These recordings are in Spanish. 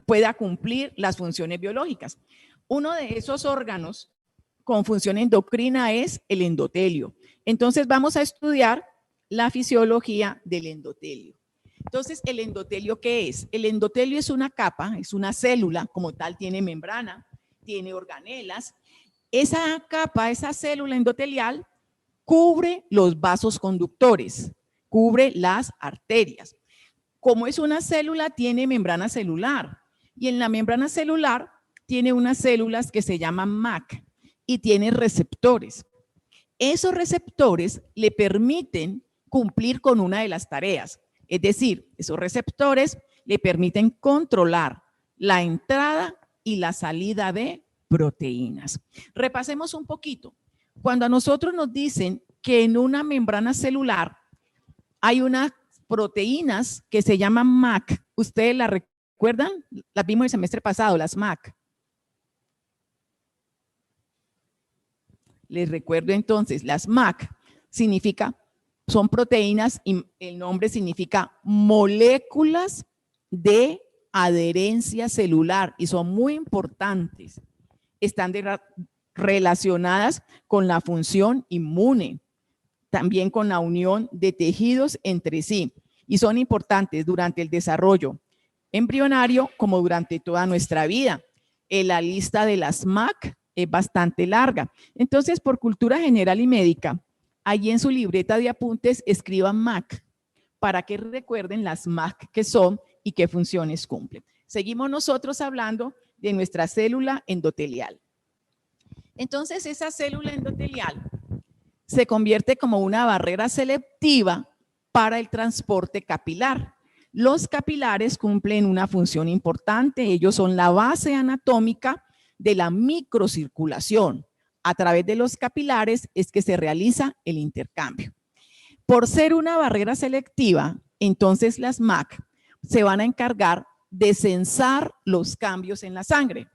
pueda cumplir las funciones biológicas. Uno de esos órganos con función endocrina es el endotelio. Entonces vamos a estudiar la fisiología del endotelio. Entonces, ¿el endotelio qué es? El endotelio es una capa, es una célula, como tal tiene membrana, tiene organelas. Esa capa, esa célula endotelial, cubre los vasos conductores, cubre las arterias. Como es una célula, tiene membrana celular. Y en la membrana celular tiene unas células que se llaman MAC y tiene receptores. Esos receptores le permiten cumplir con una de las tareas. Es decir, esos receptores le permiten controlar la entrada y la salida de proteínas. Repasemos un poquito. Cuando a nosotros nos dicen que en una membrana celular hay unas proteínas que se llaman MAC, ¿ustedes las recuerdan? Las vimos el semestre pasado, las MAC. Les recuerdo entonces, las MAC son proteínas y el nombre significa moléculas de adherencia celular y son muy importantes. Están relacionadas con la función inmune, también con la unión de tejidos entre sí y son importantes durante el desarrollo embrionario como durante toda nuestra vida. La lista de las MAC es bastante larga. Entonces, por cultura general y médica, allí en su libreta de apuntes escriban MAC para que recuerden las MAC que son y qué funciones cumplen. Seguimos nosotros hablando de nuestra célula endotelial. Entonces, esa célula endotelial se convierte como una barrera selectiva para el transporte capilar. Los capilares cumplen una función importante. Ellos son la base anatómica de la microcirculación. A través de los capilares es que se realiza el intercambio. Por ser una barrera selectiva, entonces las MAC se van a encargar de censar los cambios en la sangre.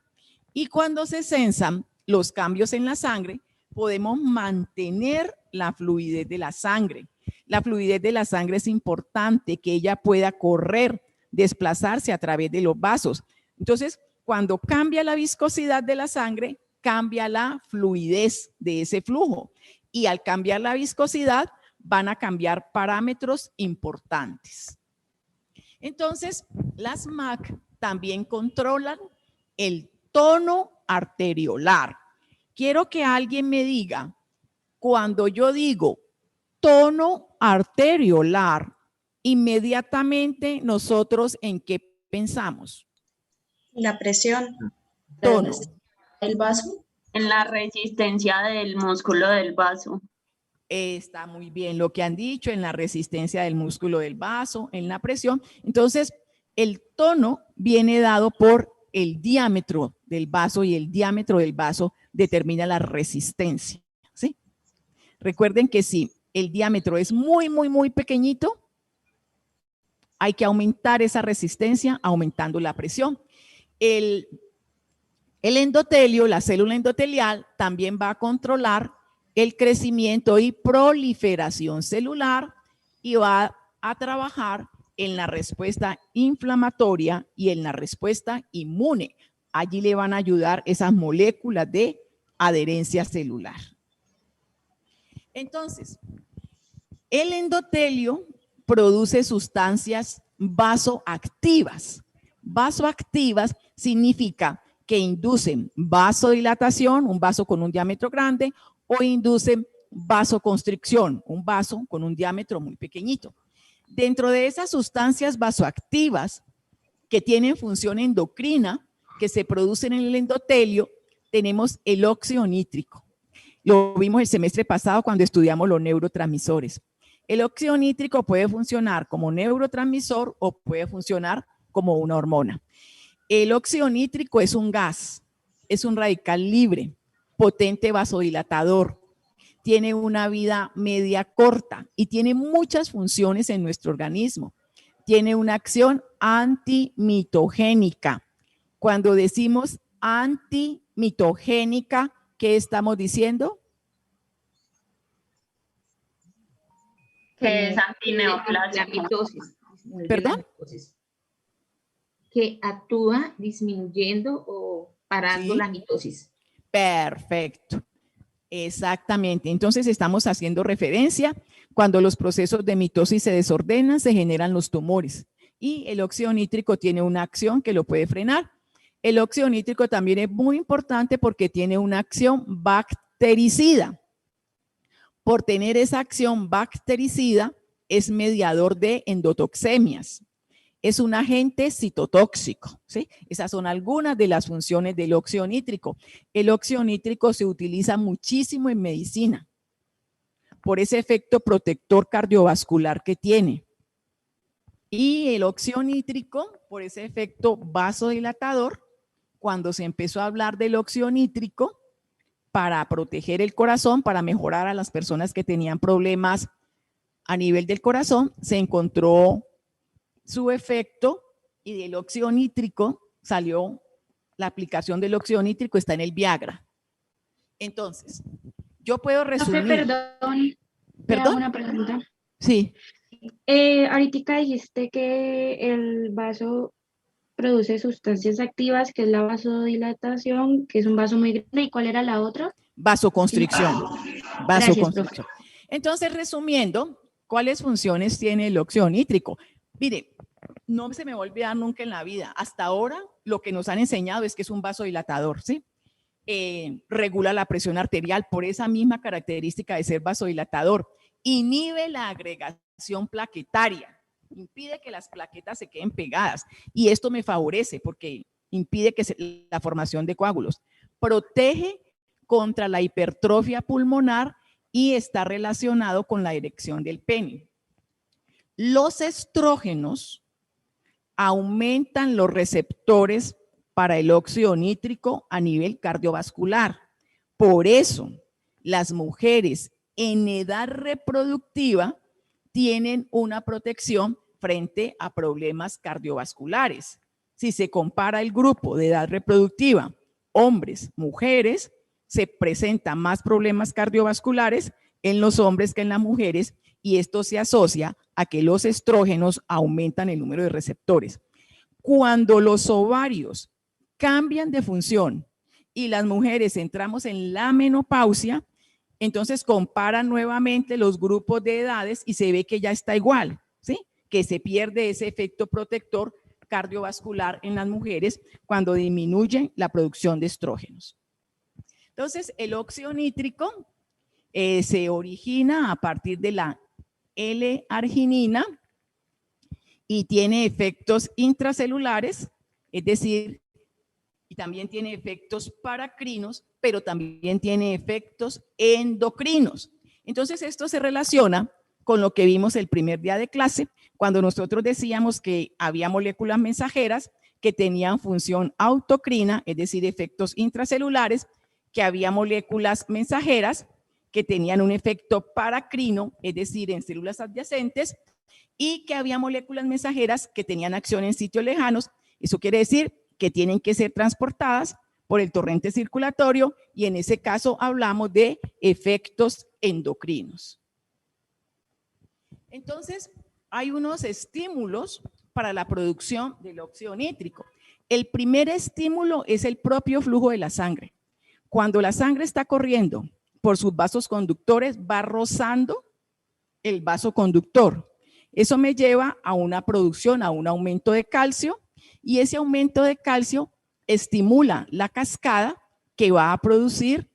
Y cuando se censan los cambios en la sangre, podemos mantener la fluidez de la sangre. La fluidez de la sangre es importante, que ella pueda correr, desplazarse a través de los vasos. Entonces, cuando cambia la viscosidad de la sangre, cambia la fluidez de ese flujo. Y al cambiar la viscosidad, van a cambiar parámetros importantes. Entonces, las MAC también controlan el tono arteriolar. Quiero que alguien me diga, cuando yo digo tono arteriolar, inmediatamente nosotros ¿en qué pensamos? La presión. Tono. El vaso. En la resistencia del músculo del vaso. Está muy bien lo que han dicho, en la resistencia del músculo del vaso, en la presión. Entonces, el tono viene dado por el diámetro del vaso y el diámetro del vaso determina la resistencia, ¿sí? Recuerden que si el diámetro es muy, muy, muy pequeñito, hay que aumentar esa resistencia aumentando la presión. El endotelio, la célula endotelial, también va a controlar el crecimiento y proliferación celular y va a trabajar en la respuesta inflamatoria y en la respuesta inmune. Allí le van a ayudar esas moléculas de adherencia celular. Entonces, el endotelio produce sustancias vasoactivas. Vasoactivas significa que inducen vasodilatación, un vaso con un diámetro grande, o inducen vasoconstricción, un vaso con un diámetro muy pequeñito. Dentro de esas sustancias vasoactivas que tienen función endocrina, que se producen en el endotelio, tenemos el óxido nítrico. Lo vimos el semestre pasado cuando estudiamos los neurotransmisores. El óxido nítrico puede funcionar como neurotransmisor o puede funcionar como una hormona. El óxido nítrico es un gas, es un radical libre, potente vasodilatador, tiene una vida media corta y tiene muchas funciones en nuestro organismo. Tiene una acción antimitogénica. Cuando decimos antimitogénica, ¿qué estamos diciendo? Que es antineoplásico. ¿Perdón? que actúa disminuyendo o parando Sí. la mitosis. Perfecto. Exactamente. Entonces estamos haciendo referencia cuando los procesos de mitosis se desordenan, se generan los tumores. Y el óxido nítrico tiene una acción que lo puede frenar. El óxido nítrico también es muy importante porque tiene una acción bactericida. Por tener esa acción bactericida, es mediador de endotoxemias. Es un agente citotóxico, ¿sí? Esas son algunas de las funciones del óxido nítrico. El óxido nítrico se utiliza muchísimo en medicina por ese efecto protector cardiovascular que tiene. Y el óxido nítrico, por ese efecto vasodilatador, cuando se empezó a hablar del óxido nítrico para proteger el corazón, para mejorar a las personas que tenían problemas a nivel del corazón, se encontró su efecto y del óxido nítrico salió la aplicación del óxido nítrico, está en el Viagra. Entonces, yo puedo resumir. Perdón, te hago ¿Perdón? una pregunta. Sí. Ahorita dijiste que el vaso produce sustancias activas, que es la vasodilatación, que es un vaso muy grande. ¿Y cuál era la otra? Vasoconstricción. Gracias, Vasoconstricción. Entonces, resumiendo, ¿cuáles funciones tiene el óxido nítrico? Mire, no se me va a olvidar nunca en la vida. Hasta ahora, lo que nos han enseñado es que es un vasodilatador, ¿sí? Regula la presión arterial por esa misma característica de ser vasodilatador. Inhibe la agregación plaquetaria, impide que las plaquetas se queden pegadas. Y esto me favorece porque impide que la formación de coágulos. Protege contra la hipertrofia pulmonar y está relacionado con la erección del pene. Los estrógenos aumentan los receptores para el óxido nítrico a nivel cardiovascular. Por eso, las mujeres en edad reproductiva tienen una protección frente a problemas cardiovasculares. Si se compara el grupo de edad reproductiva, hombres, mujeres, se presentan más problemas cardiovasculares en los hombres que en las mujeres, y esto se asocia a que los estrógenos aumentan el número de receptores. Cuando los ovarios cambian de función y las mujeres entramos en la menopausia, entonces comparan nuevamente los grupos de edades y se ve que ya está igual, ¿sí? Que se pierde ese efecto protector cardiovascular en las mujeres cuando disminuye la producción de estrógenos. Entonces, el óxido nítrico se origina a partir de la L-arginina y tiene efectos intracelulares, es decir, y también tiene efectos paracrinos, pero también tiene efectos endocrinos. Entonces, esto se relaciona con lo que vimos el primer día de clase, cuando nosotros decíamos que había moléculas mensajeras que tenían función autocrina, es decir, efectos intracelulares, que había moléculas mensajeras que tenían un efecto paracrino, es decir, en células adyacentes, y que había moléculas mensajeras que tenían acción en sitios lejanos. Eso quiere decir que tienen que ser transportadas por el torrente circulatorio y en ese caso hablamos de efectos endocrinos. Entonces, hay unos estímulos para la producción del óxido nítrico. El primer estímulo es el propio flujo de la sangre. Cuando la sangre está corriendo por sus vasos conductores, va rozando el vaso conductor. Eso me lleva a una producción, a un aumento de calcio, y ese aumento de calcio estimula la cascada que va a producir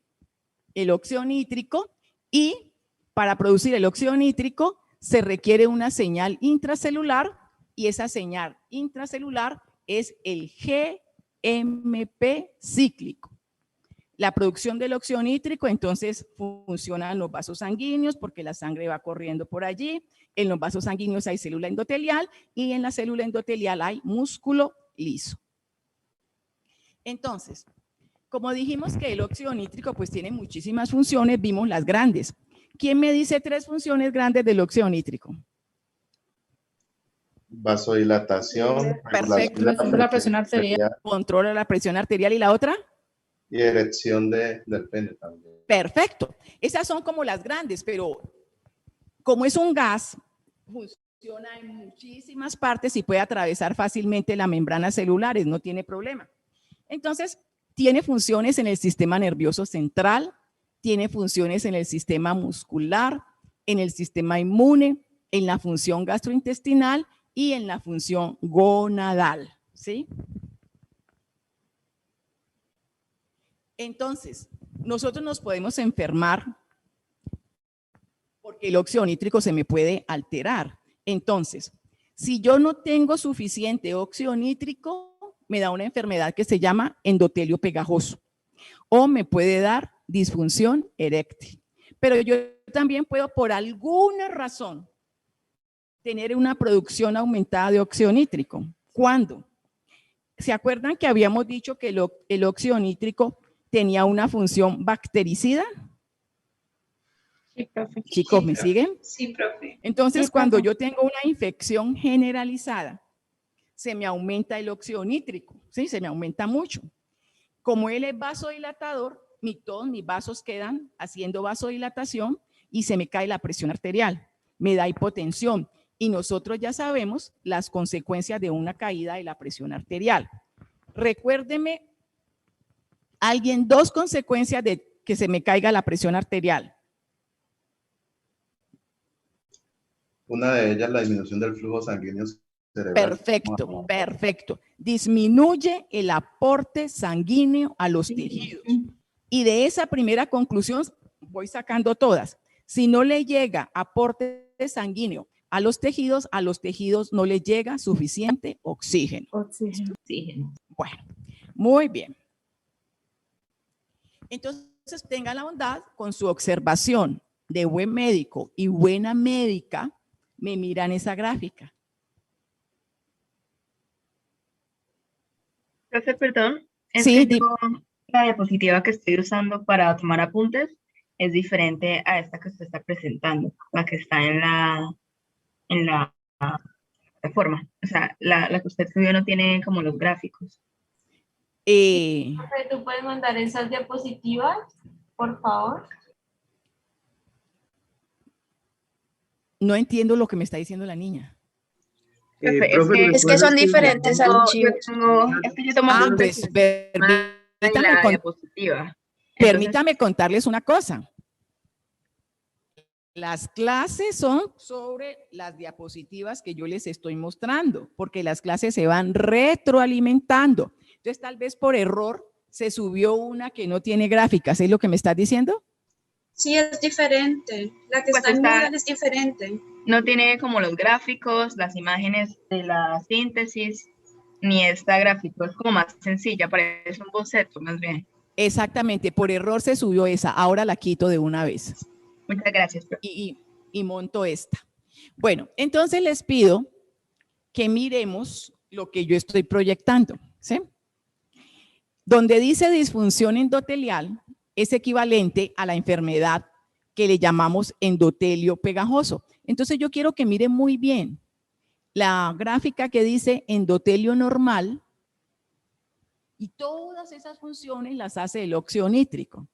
el óxido nítrico, y para producir el óxido nítrico se requiere una señal intracelular, y esa señal intracelular es el GMP cíclico. La producción del óxido nítrico, entonces, funciona en los vasos sanguíneos porque la sangre va corriendo por allí. En los vasos sanguíneos hay célula endotelial y en la célula endotelial hay músculo liso. Entonces, como dijimos que el óxido nítrico pues tiene muchísimas funciones, vimos las grandes. ¿Quién me dice 3 funciones grandes del óxido nítrico? Vasodilatación, Perfecto. regulación de la presión arterial Controla la presión arterial, ¿y la otra? y erección del pene también. Perfecto. Esas son como las grandes, pero como es un gas, funciona en muchísimas partes y puede atravesar fácilmente las membranas celulares, no tiene problema. Entonces, tiene funciones en el sistema nervioso central, tiene funciones en el sistema muscular, en el sistema inmune, en la función gastrointestinal y en la función gonadal, ¿sí? Entonces, nosotros nos podemos enfermar porque el óxido nítrico se me puede alterar. Entonces, si yo no tengo suficiente óxido nítrico, me da una enfermedad que se llama endotelio pegajoso o me puede dar disfunción eréctil. Pero yo también puedo, por alguna razón, tener una producción aumentada de óxido nítrico. ¿Cuándo? ¿Se acuerdan que habíamos dicho que el óxido nítrico tenía una función bactericida? Sí, profe. Chicos, ¿me siguen? Sí, profe. Entonces, Sí, cuando profe. yo tengo una infección generalizada, se me aumenta el óxido nítrico, ¿sí? Se me aumenta mucho. Como él es vasodilatador, todos mis vasos quedan haciendo vasodilatación y se me cae la presión arterial, me da hipotensión. Y nosotros ya sabemos las consecuencias de una caída de la presión arterial. Recuérdeme, alguien, 2 consecuencias de que se me caiga la presión arterial. Una de ellas, la disminución del flujo sanguíneo cerebral. Perfecto, perfecto. Disminuye el aporte sanguíneo a los tejidos. Y de esa primera conclusión voy sacando todas. Si no le llega aporte sanguíneo a los tejidos no le llega suficiente oxígeno. Oxígeno. Bueno, muy bien. Entonces, tenga la bondad con su observación de buen médico y buena médica, me miran esa gráfica. Profe, perdón, es Sí, que la diapositiva que estoy usando para tomar apuntes es diferente a esta que usted está presentando, la que está en la plataforma. O sea, la que usted subió no tiene como los gráficos. Profe, ¿tú puedes mandar esas diapositivas, por favor? No entiendo lo que me está diciendo la niña. Profe, Es que son diferentes archivos. es que yo tomo apuntes Pues en la diapositiva. permítame contarles una cosa. Las clases son sobre las diapositivas que yo les estoy mostrando, porque las clases se van retroalimentando. Entonces, tal vez por error se subió una que no tiene gráficas. ¿Es lo que me estás diciendo? Sí, es diferente. La que Pues está en Moodle es diferente. No tiene como los gráficos, las imágenes de la síntesis, ni esta gráfico. Es como más sencilla, parece un boceto más bien. Exactamente, por error se subió esa. Ahora la quito de una vez. Muchas gracias, profe. Y monto esta. Bueno, entonces les pido que miremos lo que yo estoy proyectando, ¿sí? Donde dice disfunción endotelial es equivalente a la enfermedad que le llamamos endotelio pegajoso. Entonces yo quiero que miren muy bien la gráfica que dice endotelio normal y todas esas funciones las hace el óxido nítrico.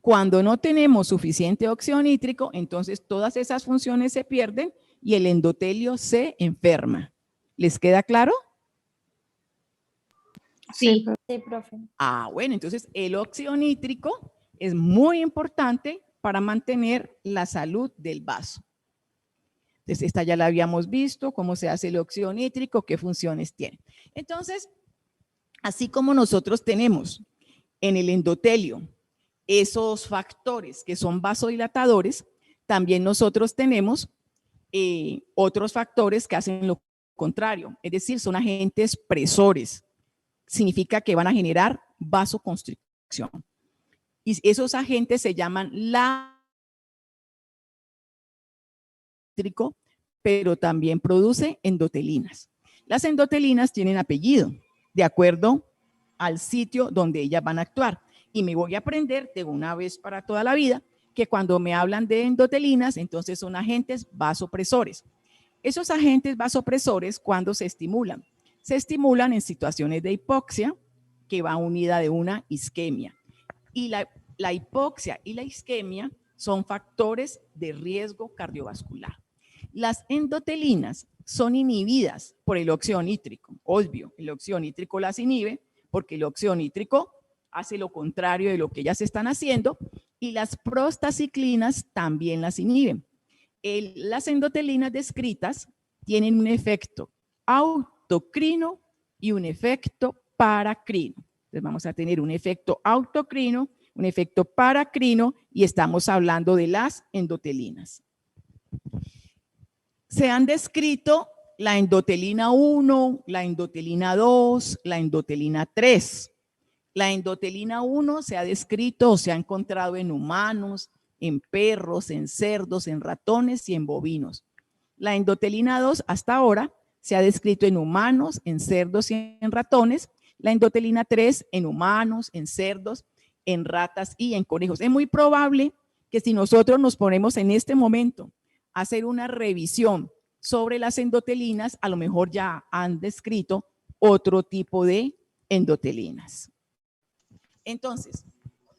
Cuando no tenemos suficiente óxido nítrico, entonces todas esas funciones se pierden y el endotelio se enferma. ¿Les queda claro? Sí. Sí, profe. Ah, bueno, entonces el óxido nítrico es muy importante para mantener la salud del vaso. Entonces, esta ya la habíamos visto, cómo se hace el óxido nítrico, qué funciones tiene. Entonces, así como nosotros tenemos en el endotelio esos factores que son vasodilatadores, también nosotros tenemos otros factores que hacen lo contrario, es decir, son agentes presores. Significa que van a generar vasoconstricción. Y esos agentes se llaman pero también produce endotelinas. Las endotelinas tienen apellido, de acuerdo al sitio donde ellas van a actuar. Y me voy a aprender de una vez para toda la vida que cuando me hablan de endotelinas, entonces son agentes vasopresores. Esos agentes vasopresores, ¿cuándo se estimulan? Se estimulan en situaciones de hipoxia, que va unida de una isquemia. Y la hipoxia y la isquemia son factores de riesgo cardiovascular. Las endotelinas son inhibidas por el óxido nítrico. Obvio, el óxido nítrico las inhibe porque el óxido nítrico hace lo contrario de lo que ellas están haciendo, y las prostaciclinas también las inhiben. Las endotelinas descritas tienen un efecto autocrino y un efecto paracrino. Entonces vamos a tener un efecto autocrino, un efecto paracrino, y estamos hablando de las endotelinas. Se han descrito la endotelina 1, la endotelina 2, la endotelina 3. La endotelina 1 se ha descrito o se ha encontrado en humanos, en perros, en cerdos, en ratones y en bovinos. La endotelina 2 hasta ahora se ha descrito en humanos, en cerdos y en ratones. La endotelina 3 en humanos, en cerdos, en ratas y en conejos. Es muy probable que si nosotros nos ponemos en este momento a hacer una revisión sobre las endotelinas, a lo mejor ya han descrito otro tipo de endotelinas. Entonces,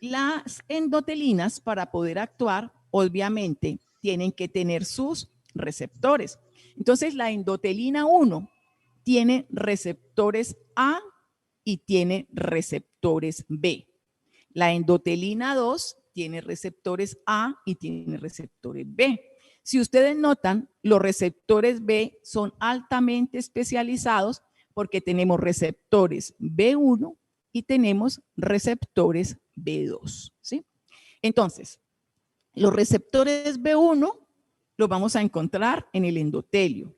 las endotelinas, para poder actuar, obviamente, tienen que tener sus receptores. Entonces, la endotelina 1 tiene receptores A y tiene receptores B. La endotelina 2 tiene receptores A y tiene receptores B. Si ustedes notan, los receptores B son altamente especializados porque tenemos receptores B1 y tenemos receptores B2, ¿sí? Entonces, los receptores B1 los vamos a encontrar en el endotelio.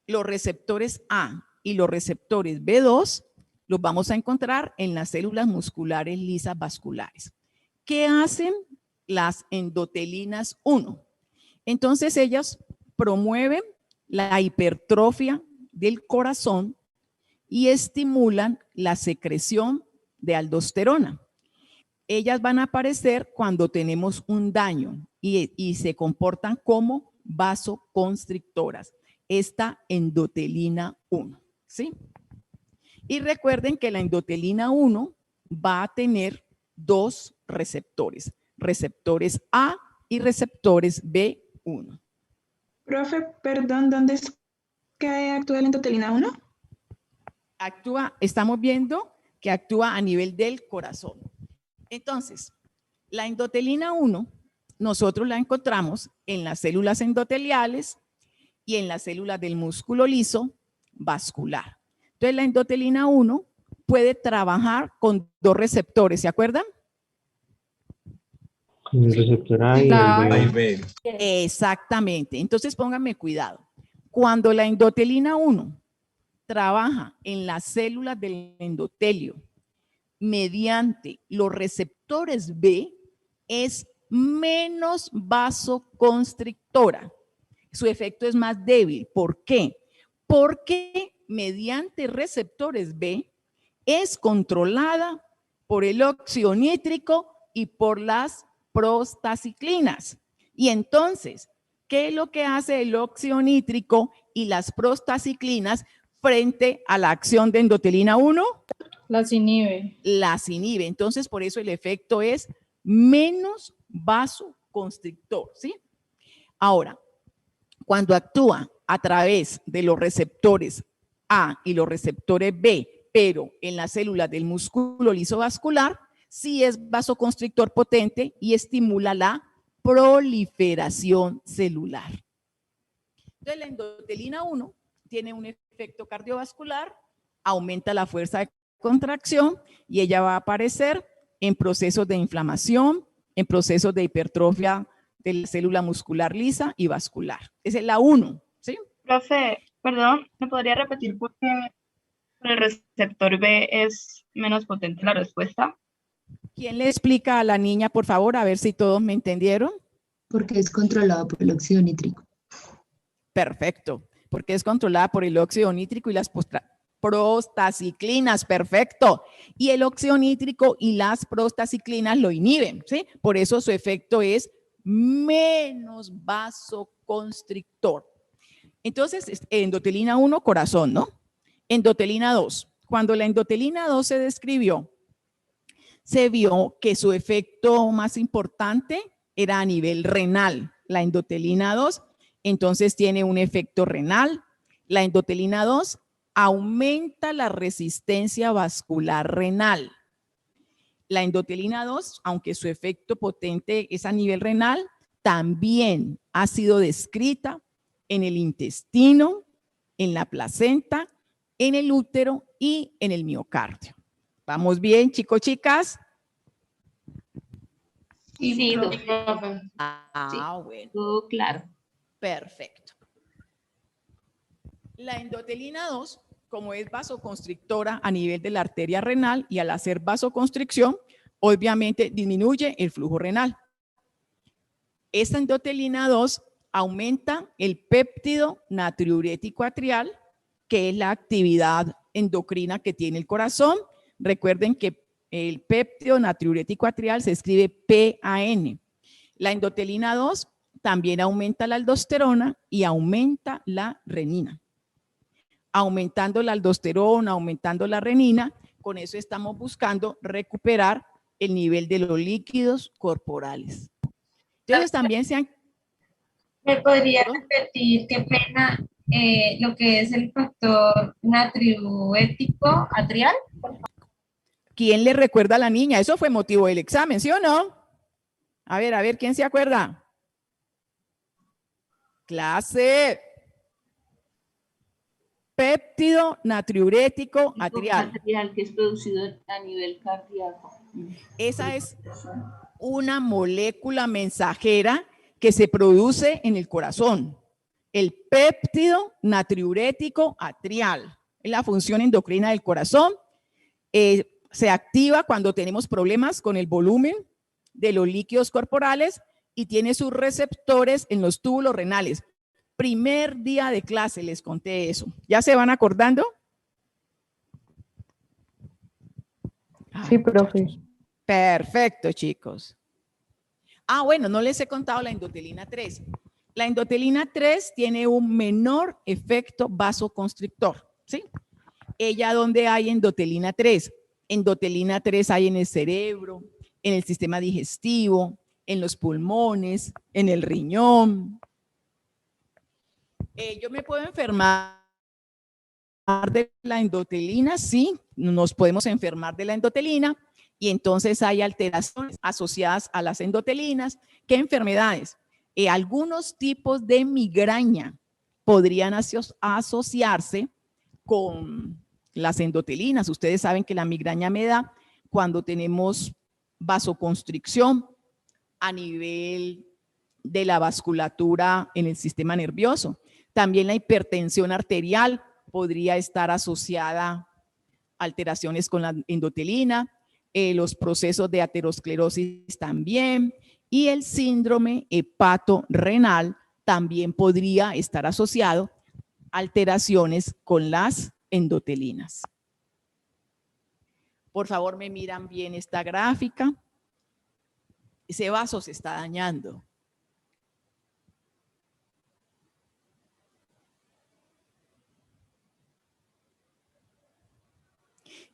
Los receptores A y los receptores B2 los vamos a encontrar en las células musculares lisas vasculares. ¿Qué hacen las endotelinas 1? Entonces, ellas promueven la hipertrofia del corazón y estimulan la secreción de aldosterona. Ellas van a aparecer cuando tenemos un daño y se comportan como vasoconstrictoras. Esta endotelina 1, ¿sí? Y recuerden que la endotelina 1 va a tener dos receptores, receptores A y receptores B1. Profe, perdón, ¿dónde es que actúa la endotelina 1? Estamos viendo que actúa a nivel del corazón. Entonces, la endotelina 1, nosotros la encontramos en las células endoteliales y en las células del músculo liso vascular. Entonces, la endotelina 1 puede trabajar con dos receptores, ¿se acuerdan? El receptor A y el B. Exactamente. Entonces, pónganme cuidado. Cuando la endotelina 1 trabaja en las células del endotelio mediante los receptores B, es menos vasoconstrictora. Su efecto es más débil. ¿Por qué? Porque mediante receptores B es controlada por el óxido nítrico y por las prostaciclinas. Y entonces, ¿qué es lo que hace el óxido nítrico y las prostaciclinas frente a la acción de endotelina 1? Las inhibe. Las inhibe. Entonces, por eso el efecto es menos vasoconstrictor, ¿sí? Ahora, cuando actúa a través de los receptores A y los receptores B, pero en las células del músculo liso vascular, sí es vasoconstrictor potente y estimula la proliferación celular. Entonces, la endotelina 1 tiene un efecto cardiovascular, aumenta la fuerza de contracción y ella va a aparecer en procesos de inflamación, en procesos de hipertrofia de la célula muscular lisa y vascular. Esa es la 1, ¿sí? Profe, perdón, ¿me podría repetir por qué el receptor B es menos potente la respuesta? ¿Quién le explica a la niña, por favor, a ver si todos me entendieron? Porque es controlado por el óxido nítrico. Perfecto, porque es controlada por el óxido nítrico y las Prostaciclinas, perfecto. Y el óxido nítrico y las prostaciclinas lo inhiben, ¿sí? Por eso su efecto es menos vasoconstrictor. Entonces, endotelina 1, corazón, ¿no? Endotelina 2. Cuando la endotelina 2 se describió, se vio que su efecto más importante era a nivel renal. La endotelina 2, entonces tiene un efecto renal. La endotelina 2 aumenta la resistencia vascular renal. La endotelina 2, aunque su efecto potente es a nivel renal, también ha sido descrita en el intestino, en la placenta, en el útero y en el miocardio. ¿Vamos bien, chicos, chicas? Sí, doctor. Bueno. Todo claro. Perfecto. La endotelina 2, como es vasoconstrictora a nivel de la arteria renal y al hacer vasoconstricción, obviamente disminuye el flujo renal. Esta endotelina 2 aumenta el péptido natriurético atrial, que es la actividad endocrina que tiene el corazón. Recuerden que el péptido natriurético atrial se escribe PAN. La endotelina 2 también aumenta la aldosterona y aumenta la renina. Aumentando la aldosterona, aumentando la renina, con eso estamos buscando recuperar el nivel de los líquidos corporales. Entonces también se han... ¿Me podría repetir, qué pena, lo que es el factor natriurético atrial? ¿Quién le recuerda a la niña? Eso fue motivo del examen, ¿sí o no? A ver, ¿quién se acuerda? Clase. Péptido natriurético atrial. Que es producido a nivel cardíaco. Esa es una molécula mensajera que se produce en el corazón. El péptido natriurético atrial es la función endocrina del corazón. Se activa cuando tenemos problemas con el volumen de los líquidos corporales y tiene sus receptores en los túbulos renales. Primer día de clase les conté eso. ¿Ya se van acordando? Sí, profe. Perfecto, chicos. Bueno, no les he contado la endotelina 3. La endotelina 3 tiene un menor efecto vasoconstrictor, ¿sí? ¿Ella dónde hay endotelina 3? Endotelina 3 hay en el cerebro, en el sistema digestivo, en los pulmones, en el riñón. Yo me puedo enfermar de la endotelina, sí, nos podemos enfermar de la endotelina y entonces hay alteraciones asociadas a las endotelinas. ¿Qué enfermedades? Algunos tipos de migraña podrían asociarse con las endotelinas. Ustedes saben que la migraña me da cuando tenemos vasoconstricción a nivel de la vasculatura en el sistema nervioso. También la hipertensión arterial podría estar asociada a alteraciones con la endotelina, los procesos de aterosclerosis también, y el síndrome hepatorrenal también podría estar asociado a alteraciones con las endotelinas. Por favor, me miran bien esta gráfica. Ese vaso se está dañando.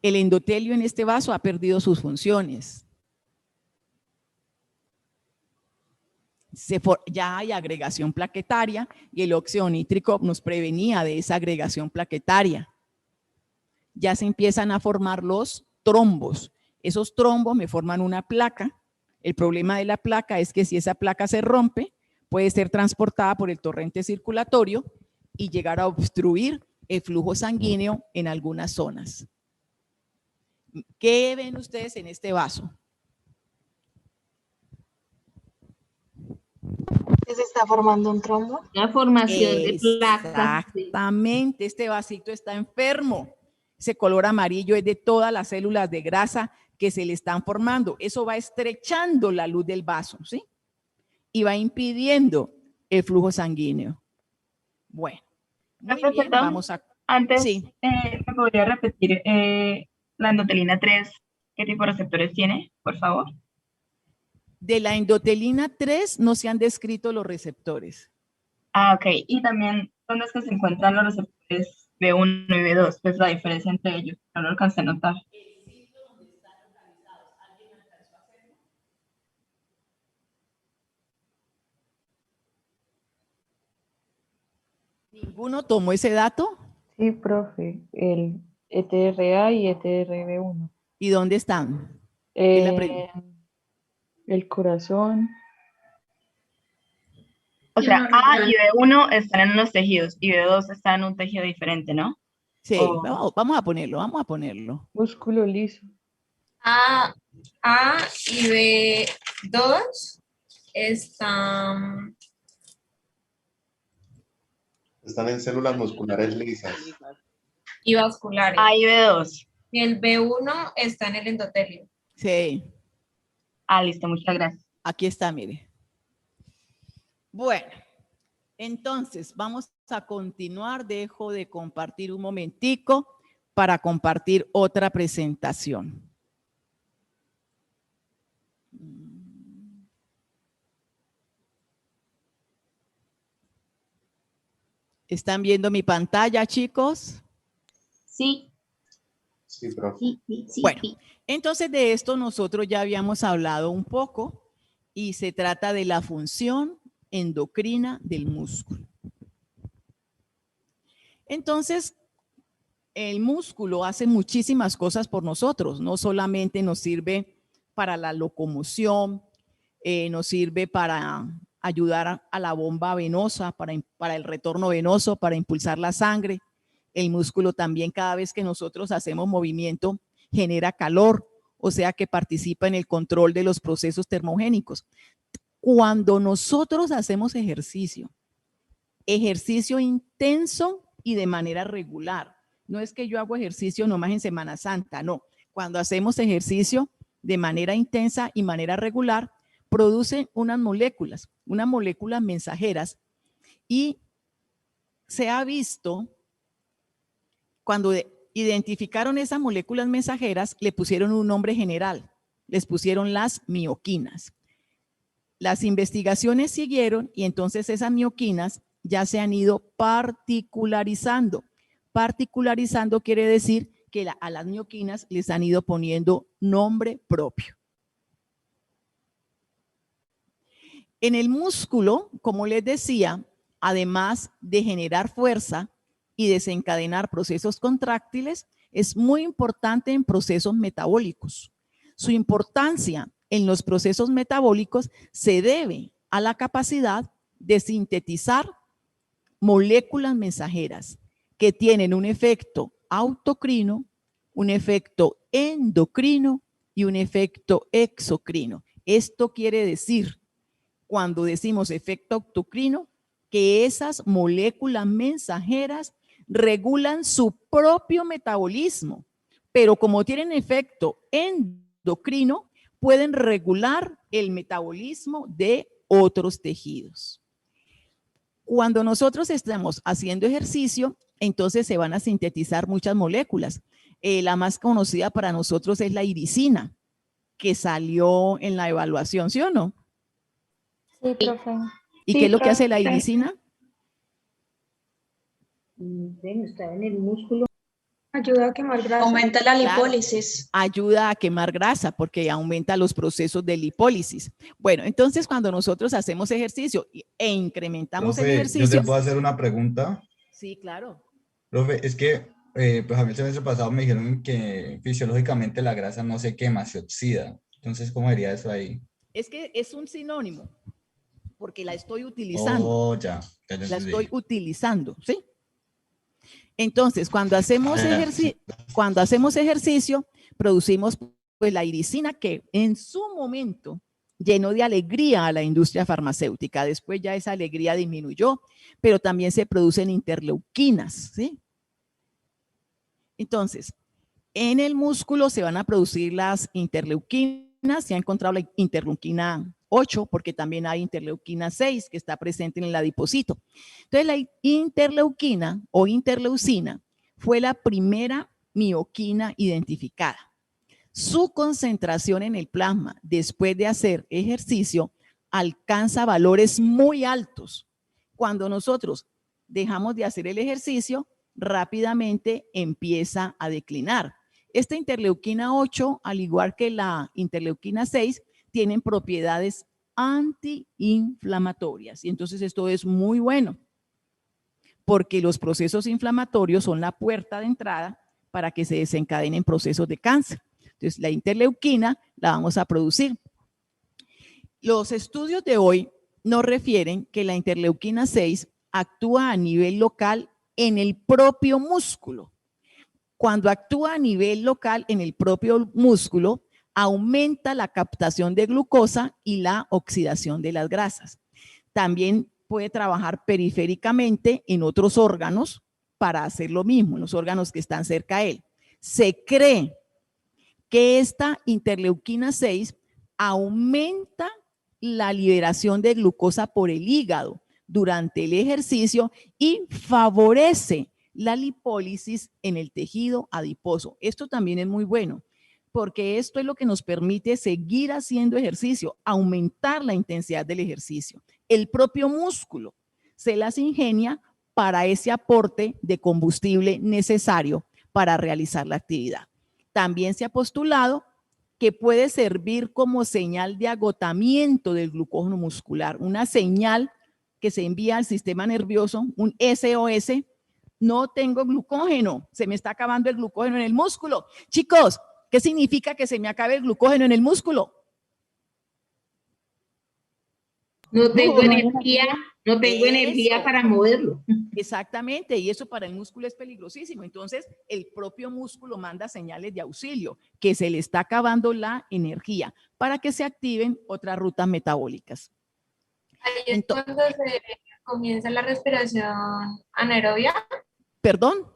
El endotelio en este vaso ha perdido sus funciones. Ya hay agregación plaquetaria y el óxido nítrico nos prevenía de esa agregación plaquetaria. Ya se empiezan a formar los trombos. Esos trombos me forman una placa. El problema de la placa es que si esa placa se rompe, puede ser transportada por el torrente circulatorio y llegar a obstruir el flujo sanguíneo en algunas zonas. ¿Qué ven ustedes en este vaso? ¿Se está formando un trombo? La formación de placas. Exactamente, este vasito está enfermo. Ese color amarillo es de todas las células de grasa que se le están formando. Eso va estrechando la luz del vaso, ¿sí? Y va impidiendo el flujo sanguíneo. Bueno, muy bien, vamos a... Antes, sí. ¿me ¿Me podría repetir la endotelina 3, qué tipo de receptores tiene, por favor? De la endotelina 3 no se han descrito los receptores. Ah, ok. Y también, ¿dónde es que se encuentran los receptores B1 y B2? Pues la diferencia entre ellos, no lo alcancé a notar. ¿Ninguno tomó ese dato? Sí, profe, el ETRA y ETRB1. ¿Y dónde están? ¿Qué es la pregunta? El corazón. O sea, A y B1 están en unos tejidos y B2 está en un tejido diferente, ¿no? Sí, vamos a ponerlo. Músculo liso. A y B2 están Están en células musculares lisas. y vasculares. A y B2. Y el B1 está en el endotelio. Sí. Ah, listo, muchas gracias. Aquí está, mire. Bueno, entonces vamos a continuar. Dejo de compartir un momentico para compartir otra presentación. ¿Están viendo mi pantalla, chicos? Sí. Sí, profe. Sí. Bueno, entonces de esto nosotros ya habíamos hablado un poco y se trata de la función endocrina del músculo. Entonces, el músculo hace muchísimas cosas por nosotros, no solamente nos sirve para la locomoción, nos sirve para ayudar a la bomba venosa, para el retorno venoso, para impulsar la sangre. El músculo también, cada vez que nosotros hacemos movimiento, genera calor, o sea que participa en el control de los procesos termogénicos. Cuando nosotros hacemos ejercicio intenso y de manera regular, no es que yo hago ejercicio nomás en Semana Santa, no. Cuando hacemos ejercicio de manera intensa y manera regular, producen unas moléculas mensajeras, y se ha visto, cuando identificaron esas moléculas mensajeras, le pusieron un nombre general, les pusieron las mioquinas. Las investigaciones siguieron y entonces esas mioquinas ya se han ido particularizando. Particularizando quiere decir que a las mioquinas les han ido poniendo nombre propio. En el músculo, como les decía, además de generar fuerza y desencadenar procesos contráctiles, es muy importante en procesos metabólicos. Su importancia en los procesos metabólicos se debe a la capacidad de sintetizar moléculas mensajeras que tienen un efecto autocrino, un efecto endocrino y un efecto exocrino. Esto quiere decir, cuando decimos efecto autocrino, que esas moléculas mensajeras regulan su propio metabolismo, pero como tienen efecto endocrino, pueden regular el metabolismo de otros tejidos. Cuando nosotros estamos haciendo ejercicio, entonces se van a sintetizar muchas moléculas. La más conocida para nosotros es la irisina, que salió en la evaluación, ¿sí o no? Sí, profe. ¿Y Sí, qué es lo que hace la profe. irisina? Está en el músculo. Ayuda a quemar grasa. Aumenta la lipólisis. Ayuda a quemar grasa porque aumenta los procesos de lipólisis. Bueno, entonces cuando nosotros hacemos ejercicio e incrementamos el Profe, ejercicio. ¿yo te puedo hacer una pregunta? Sí, claro. Profe, es que pues a mí el semestre pasado me dijeron que fisiológicamente la grasa no se quema, se oxida. Entonces, ¿cómo sería eso ahí? Es que es un sinónimo porque la estoy utilizando. Oh, ya La entendí. estoy utilizando, ¿sí? Entonces, cuando hacemos ejercicio, producimos pues la irisina, que en su momento llenó de alegría a la industria farmacéutica. Después ya esa alegría disminuyó, pero también se producen interleuquinas, ¿sí? Entonces, en el músculo se van a producir las interleuquinas. Se ha encontrado la interleuquina 8, porque también hay interleuquina 6 que está presente en el adipocito. Entonces, la interleuquina o interleucina fue la primera mioquina identificada. Su concentración en el plasma después de hacer ejercicio alcanza valores muy altos. Cuando nosotros dejamos de hacer el ejercicio, rápidamente empieza a declinar. Esta interleuquina 8, al igual que la interleuquina 6, tienen propiedades antiinflamatorias. Y entonces esto es muy bueno, porque los procesos inflamatorios son la puerta de entrada para que se desencadenen procesos de cáncer. Entonces, la interleuquina la vamos a producir. Los estudios de hoy nos refieren que la interleuquina 6 actúa a nivel local en el propio músculo. Cuando actúa a nivel local en el propio músculo, aumenta la captación de glucosa y la oxidación de las grasas. También puede trabajar periféricamente en otros órganos para hacer lo mismo, en los órganos que están cerca a él. Se cree que esta interleuquina 6 aumenta la liberación de glucosa por el hígado durante el ejercicio y favorece la lipólisis en el tejido adiposo. Esto también es muy bueno, porque esto es lo que nos permite seguir haciendo ejercicio, aumentar la intensidad del ejercicio. El propio músculo se las ingenia para ese aporte de combustible necesario para realizar la actividad. También se ha postulado que puede servir como señal de agotamiento del glucógeno muscular, una señal que se envía al sistema nervioso, un SOS, no tengo glucógeno, se me está acabando el glucógeno en el músculo. Chicos, ¿qué significa que se me acabe el glucógeno en el músculo? No tengo energía, no tengo energía para moverlo. Exactamente, y eso para el músculo es peligrosísimo. Entonces, el propio músculo manda señales de auxilio, que se le está acabando la energía para que se activen otras rutas metabólicas. Ahí es cuando se comienza la respiración anaerobia. ¿Perdón?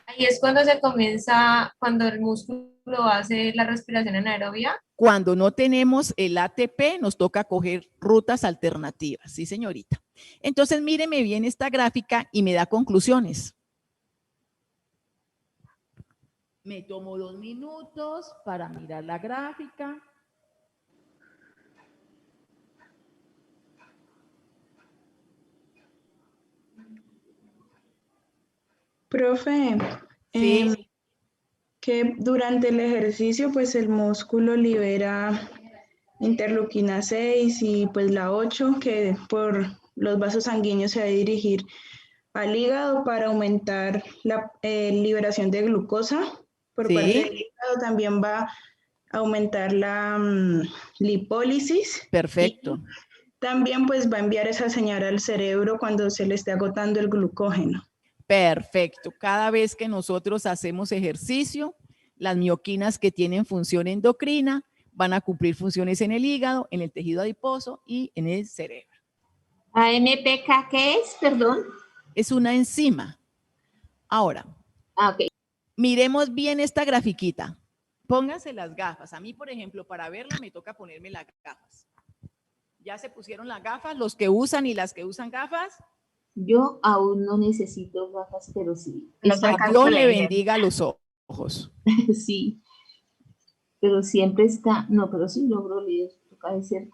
Ahí es cuando se comienza, cuando el músculo hace la respiración anaerobia. Cuando no tenemos el ATP, nos toca coger rutas alternativas. Sí, señorita. Entonces, míreme bien esta gráfica y me da conclusiones. Me tomo 2 minutos para mirar la gráfica. Profe, Sí. que durante el ejercicio pues el músculo libera interleuquina 6 y pues la 8 que por los vasos sanguíneos se va a dirigir al hígado para aumentar la liberación de glucosa por parte del hígado. También va a aumentar la lipólisis. Perfecto. Y también pues va a enviar esa señal al cerebro cuando se le esté agotando el glucógeno. Perfecto. Cada vez que nosotros hacemos ejercicio, las mioquinas que tienen función endocrina van a cumplir funciones en el hígado, en el tejido adiposo y en el cerebro. ¿AMPK qué es? Perdón. Es una enzima. Ahora, ok. Miremos bien esta grafiquita. Pónganse las gafas. A mí, por ejemplo, para verla me toca ponerme las gafas. ¿Ya se pusieron las gafas? ¿Los que usan y las que usan gafas? Yo aún no necesito gafas, pero sí. Dios le bendiga los ojos. Sí. Pero siempre está, no, pero sí logro leer, toca decir.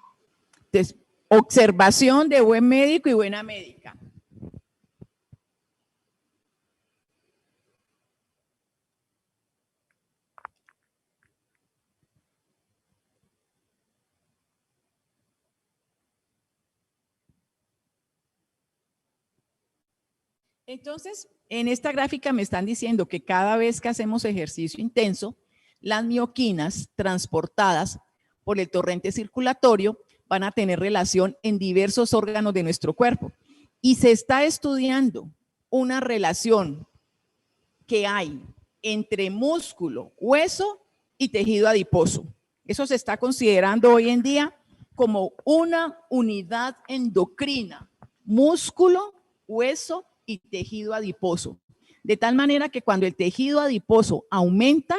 Entonces, observación de buen médico y buena médica. Entonces, en esta gráfica me están diciendo que cada vez que hacemos ejercicio intenso, las mioquinas transportadas por el torrente circulatorio van a tener relación en diversos órganos de nuestro cuerpo. Y se está estudiando una relación que hay entre músculo, hueso y tejido adiposo. Eso se está considerando hoy en día como una unidad endocrina, músculo, hueso y tejido adiposo. De tal manera que cuando el tejido adiposo aumenta,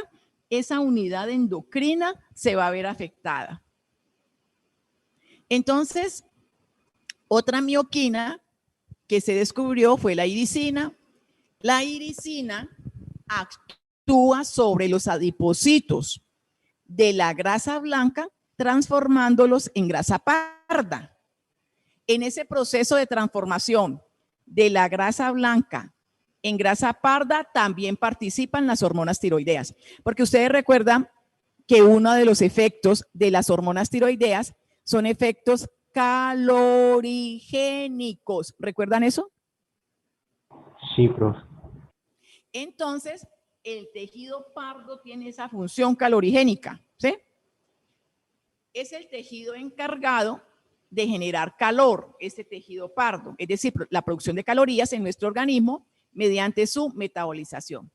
esa unidad endocrina se va a ver afectada. Entonces, otra mioquina que se descubrió fue la irisina, La irisina actúa sobre los adipocitos de la grasa blanca, transformándolos en grasa parda. En ese proceso de transformación de la grasa blanca en grasa parda también participan las hormonas tiroideas, porque ustedes recuerdan que uno de los efectos de las hormonas tiroideas son efectos calorigénicos. ¿Recuerdan eso? Sí, profe. Entonces, el tejido pardo tiene esa función calorigénica, ¿sí? Es el tejido encargado de generar calor, ese tejido pardo, es decir, la producción de calorías en nuestro organismo mediante su metabolización.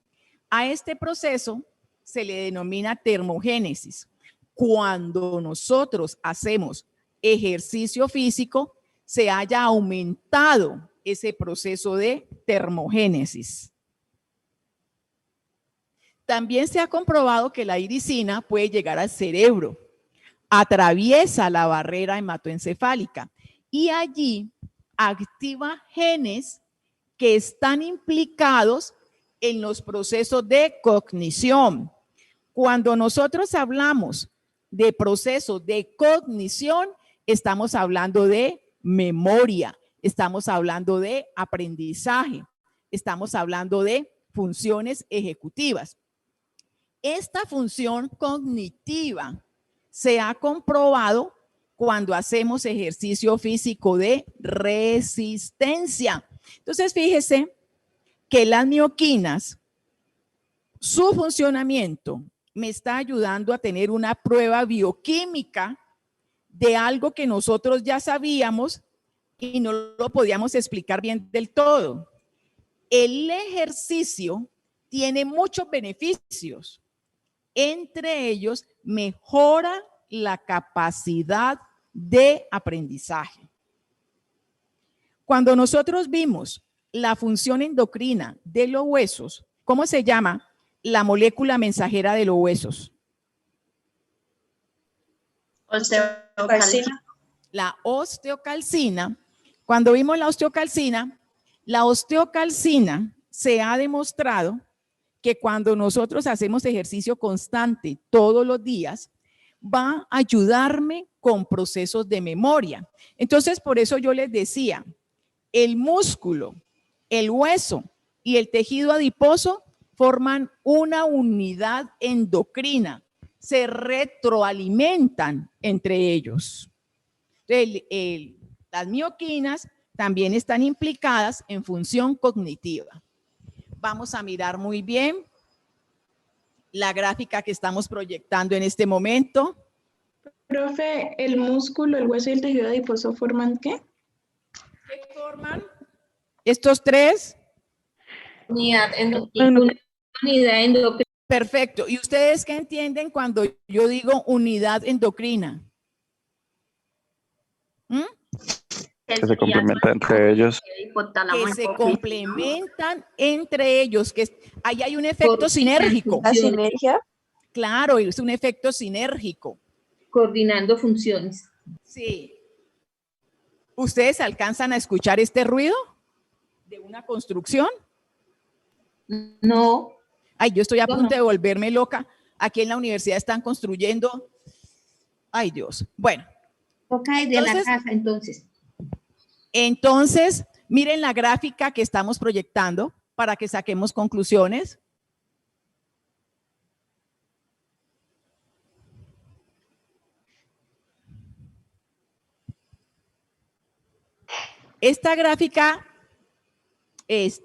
A este proceso se le denomina termogénesis. Cuando nosotros hacemos ejercicio físico, se haya aumentado ese proceso de termogénesis. También se ha comprobado que la irisina puede llegar al cerebro, atraviesa la barrera hematoencefálica y allí activa genes que están implicados en los procesos de cognición. Cuando nosotros hablamos de procesos de cognición, estamos hablando de memoria, estamos hablando de aprendizaje, estamos hablando de funciones ejecutivas. Esta función cognitiva se ha comprobado cuando hacemos ejercicio físico de resistencia. Entonces, fíjese que las mioquinas, su funcionamiento me está ayudando a tener una prueba bioquímica de algo que nosotros ya sabíamos y no lo podíamos explicar bien del todo. El ejercicio tiene muchos beneficios. Entre ellos, mejora la capacidad de aprendizaje. Cuando nosotros vimos la función endocrina de los huesos, ¿cómo se llama la molécula mensajera de los huesos? Osteocalcina. La osteocalcina. Cuando vimos la osteocalcina se ha demostrado que cuando nosotros hacemos ejercicio constante todos los días, va a ayudarme con procesos de memoria. Entonces, por eso yo les decía, el músculo, el hueso y el tejido adiposo forman una unidad endocrina, se retroalimentan entre ellos. Las mioquinas también están implicadas en función cognitiva. Vamos a mirar muy bien la gráfica que estamos proyectando en este momento. Profe, ¿el músculo, el hueso y el tejido adiposo forman qué? ¿Qué forman? Estos tres. Unidad endocrina. Unidad endocrina. Perfecto. ¿Y ustedes qué entienden cuando yo digo unidad endocrina? ¿Mm? Que se complementan entre ellos. Que se complementan entre ellos, que ahí hay un efecto sinérgico. ¿La sinergia? Claro, es un efecto sinérgico. Coordinando funciones. Sí. ¿Ustedes alcanzan a escuchar este ruido de una construcción? No. Ay, yo estoy a punto de volverme loca. Aquí en la universidad están construyendo. Ay, Dios. Bueno. Toca de la casa, entonces. Entonces, miren la gráfica que estamos proyectando para que saquemos conclusiones. Esta gráfica es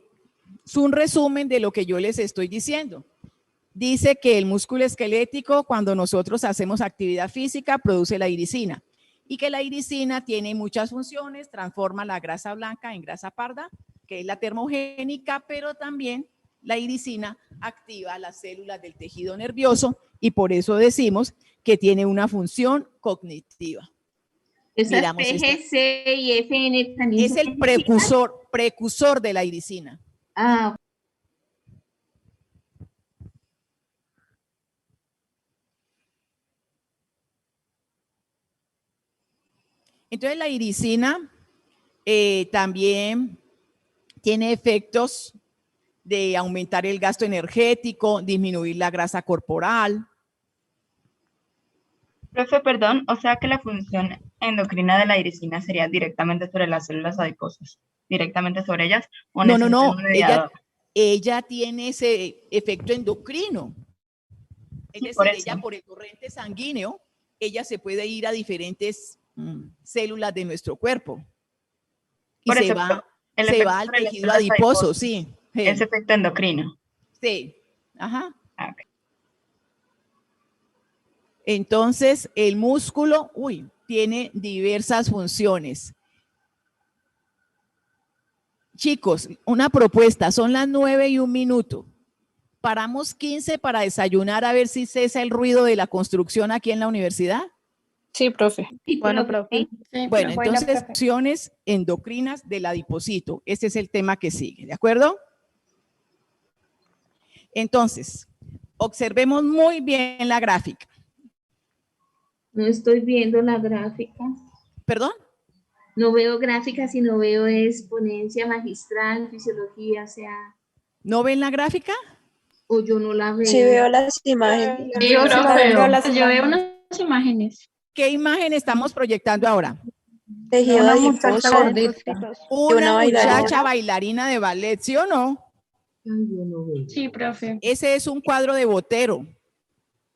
un resumen de lo que yo les estoy diciendo. Dice que el músculo esquelético, cuando nosotros hacemos actividad física, produce la irisina. Y que la irisina tiene muchas funciones, transforma la grasa blanca en grasa parda, que es la termogénica, pero también la irisina activa las células del tejido nervioso y por eso decimos que tiene una función cognitiva. Esas PGC y FN también es el precursor de la irisina. Ah, entonces la irisina también tiene efectos de aumentar el gasto energético, disminuir la grasa corporal. Profe, perdón, o sea que la función endocrina de la iricina sería directamente sobre las células adiposas, directamente sobre ellas, o No, necesita un mediador. ella tiene ese efecto endocrino. Es Sí, decir, por ella eso. por el torrente sanguíneo, ella se puede ir a diferentes células de nuestro cuerpo. Y Por se eso, va, el se efecto va al sobre las tejido células adiposo, adiposas sí. es efecto endocrino. Sí, ajá. Ah, ok. Entonces, el músculo, tiene diversas funciones. Chicos, una propuesta, son las 9:01. Paramos 15 para desayunar a ver si cesa el ruido de la construcción aquí en la universidad. Sí, profe. Bueno, profe. Bueno, entonces, funciones endocrinas del adipocito. Este es el tema que sigue, ¿de acuerdo? Entonces, observemos muy bien la gráfica. No estoy viendo la gráfica. ¿Perdón? No veo gráfica, sino veo exponencia magistral, fisiología, o sea, ¿No ven la gráfica? o yo no la veo. Sí veo las imágenes. Sí, Yo profe, veo yo veo unas imágenes. ¿Qué imagen estamos proyectando ahora? Tejido Una adiposo muchacha de gordita. Una bailarina. muchacha bailarina de ballet, ¿sí o no? Sí, profe. Ese es un cuadro de Botero.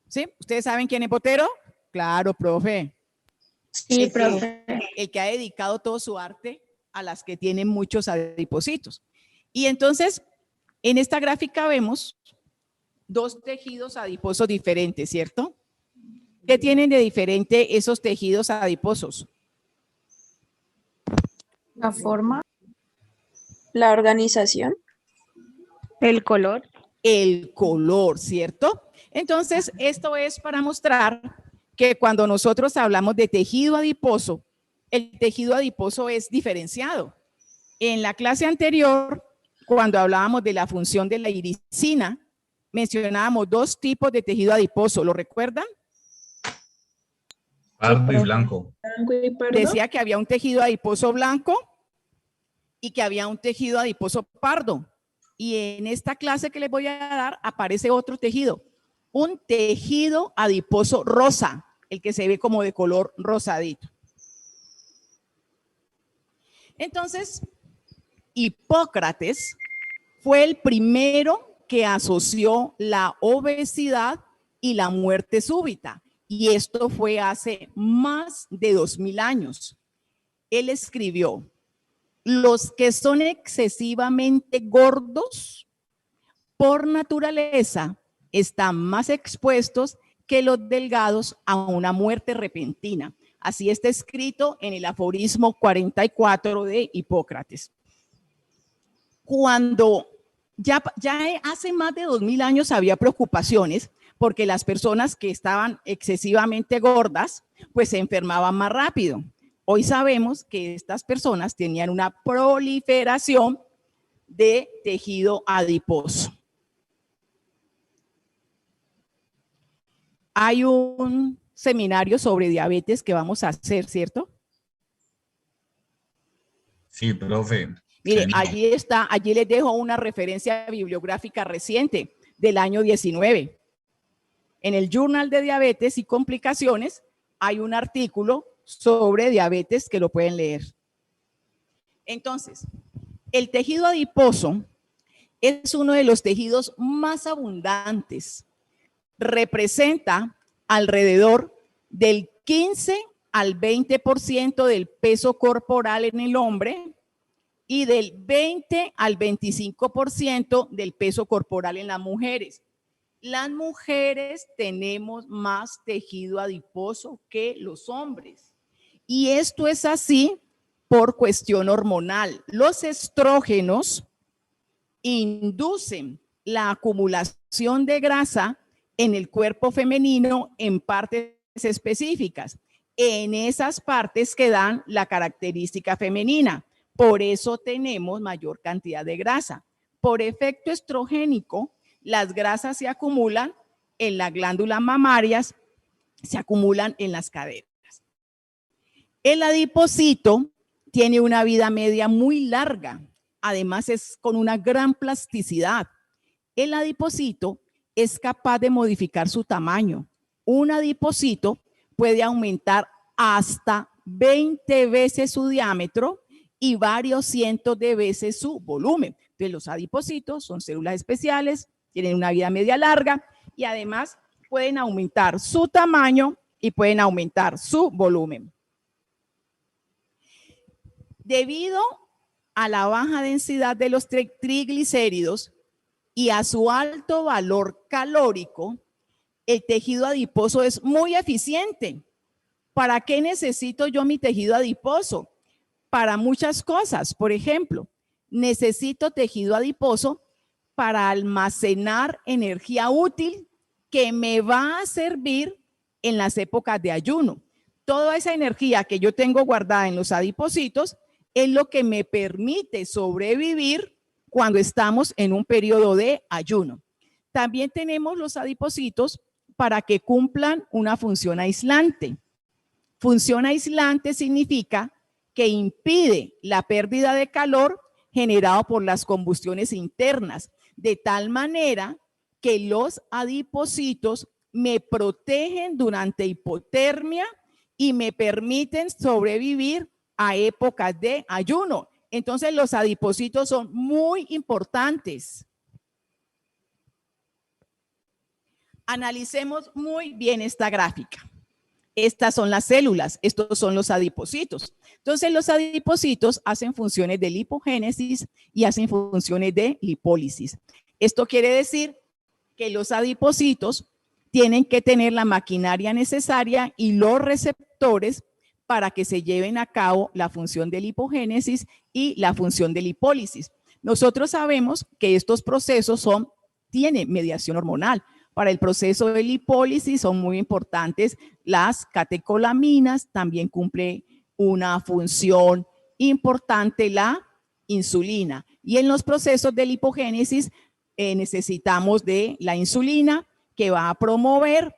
¿Sí? ¿Ustedes saben quién es Botero? Claro, profe. Sí, profe. El que ha dedicado todo su arte a las que tienen muchos adipocitos. Y entonces, en esta gráfica vemos dos tejidos adiposos diferentes, ¿cierto? ¿Qué tienen de diferente esos tejidos adiposos? La forma. La organización. El color. El color, ¿cierto? Entonces, esto es para mostrar que cuando nosotros hablamos de tejido adiposo, el tejido adiposo es diferenciado. En la clase anterior, cuando hablábamos de la función de la iricina, mencionábamos dos tipos de tejido adiposo, ¿lo recuerdan? Pardo y blanco. Blanco y pardo. Decía que había un tejido adiposo blanco y que había un tejido adiposo pardo. Y en esta clase que les voy a dar aparece otro tejido, un tejido adiposo rosa, el que se ve como de color rosadito. Entonces, Hipócrates fue el primero que asoció la obesidad y la muerte súbita. Y esto fue hace más de 2000 años. Él escribió: los que son excesivamente gordos por naturaleza están más expuestos que los delgados a una muerte repentina. Así está escrito en el aforismo 44 de Hipócrates. Cuando ya hace más de 2000 años había preocupaciones porque las personas que estaban excesivamente gordas pues se enfermaban más rápido. Hoy sabemos que estas personas tenían una proliferación de tejido adiposo. Hay un seminario sobre diabetes que vamos a hacer, ¿cierto? Sí, profe. Mire, allí está, allí les dejo una referencia bibliográfica reciente del año 19. En el Journal de Diabetes y Complicaciones hay un artículo sobre diabetes que lo pueden leer. Entonces, el tejido adiposo es uno de los tejidos más abundantes. Representa alrededor del 15 al 20% del peso corporal en el hombre y del 20 al 25% del peso corporal en las mujeres. Las mujeres tenemos más tejido adiposo que los hombres. Y esto es así por cuestión hormonal. Los estrógenos inducen la acumulación de grasa en el cuerpo femenino en partes específicas, en esas partes que dan la característica femenina. Por eso tenemos mayor cantidad de grasa. Por efecto estrogénico, las grasas se acumulan en las glándulas mamarias, se acumulan en las caderas. El adipocito tiene una vida media muy larga. además es con una gran plasticidad. El adipocito es capaz de modificar su tamaño. Un adipocito puede aumentar hasta 20 veces su diámetro y varios cientos de veces su volumen. Entonces, los adipocitos son células especiales, tienen una vida media larga y además pueden aumentar su tamaño y pueden aumentar su volumen. Debido a la baja densidad de los triglicéridos y a su alto valor calórico, el tejido adiposo es muy eficiente. ¿Para qué necesito yo mi tejido adiposo? Para muchas cosas. Por ejemplo, necesito tejido adiposo para almacenar energía útil que me va a servir en las épocas de ayuno. Toda esa energía que yo tengo guardada en los adipocitos es lo que me permite sobrevivir cuando estamos en un periodo de ayuno. También tenemos los adipocitos para que cumplan una función aislante. Función aislante significa que impide la pérdida de calor generado por las combustiones internas, de tal manera que los adipocitos me protegen durante hipotermia y me permiten sobrevivir a épocas de ayuno. Entonces, los adipocitos son muy importantes. Analicemos muy bien esta gráfica. Estas son las células, estos son los adipocitos. Entonces, los adipocitos hacen funciones de lipogénesis y hacen funciones de lipólisis. Esto quiere decir que los adipocitos tienen que tener la maquinaria necesaria y los receptores para que se lleven a cabo la función de lipogénesis y la función de lipólisis. Nosotros sabemos que estos procesos tienen mediación hormonal. Para el proceso de lipólisis son muy importantes las catecolaminas, también cumple una función importante la insulina. Y en los procesos de lipogénesis necesitamos de la insulina que va a promover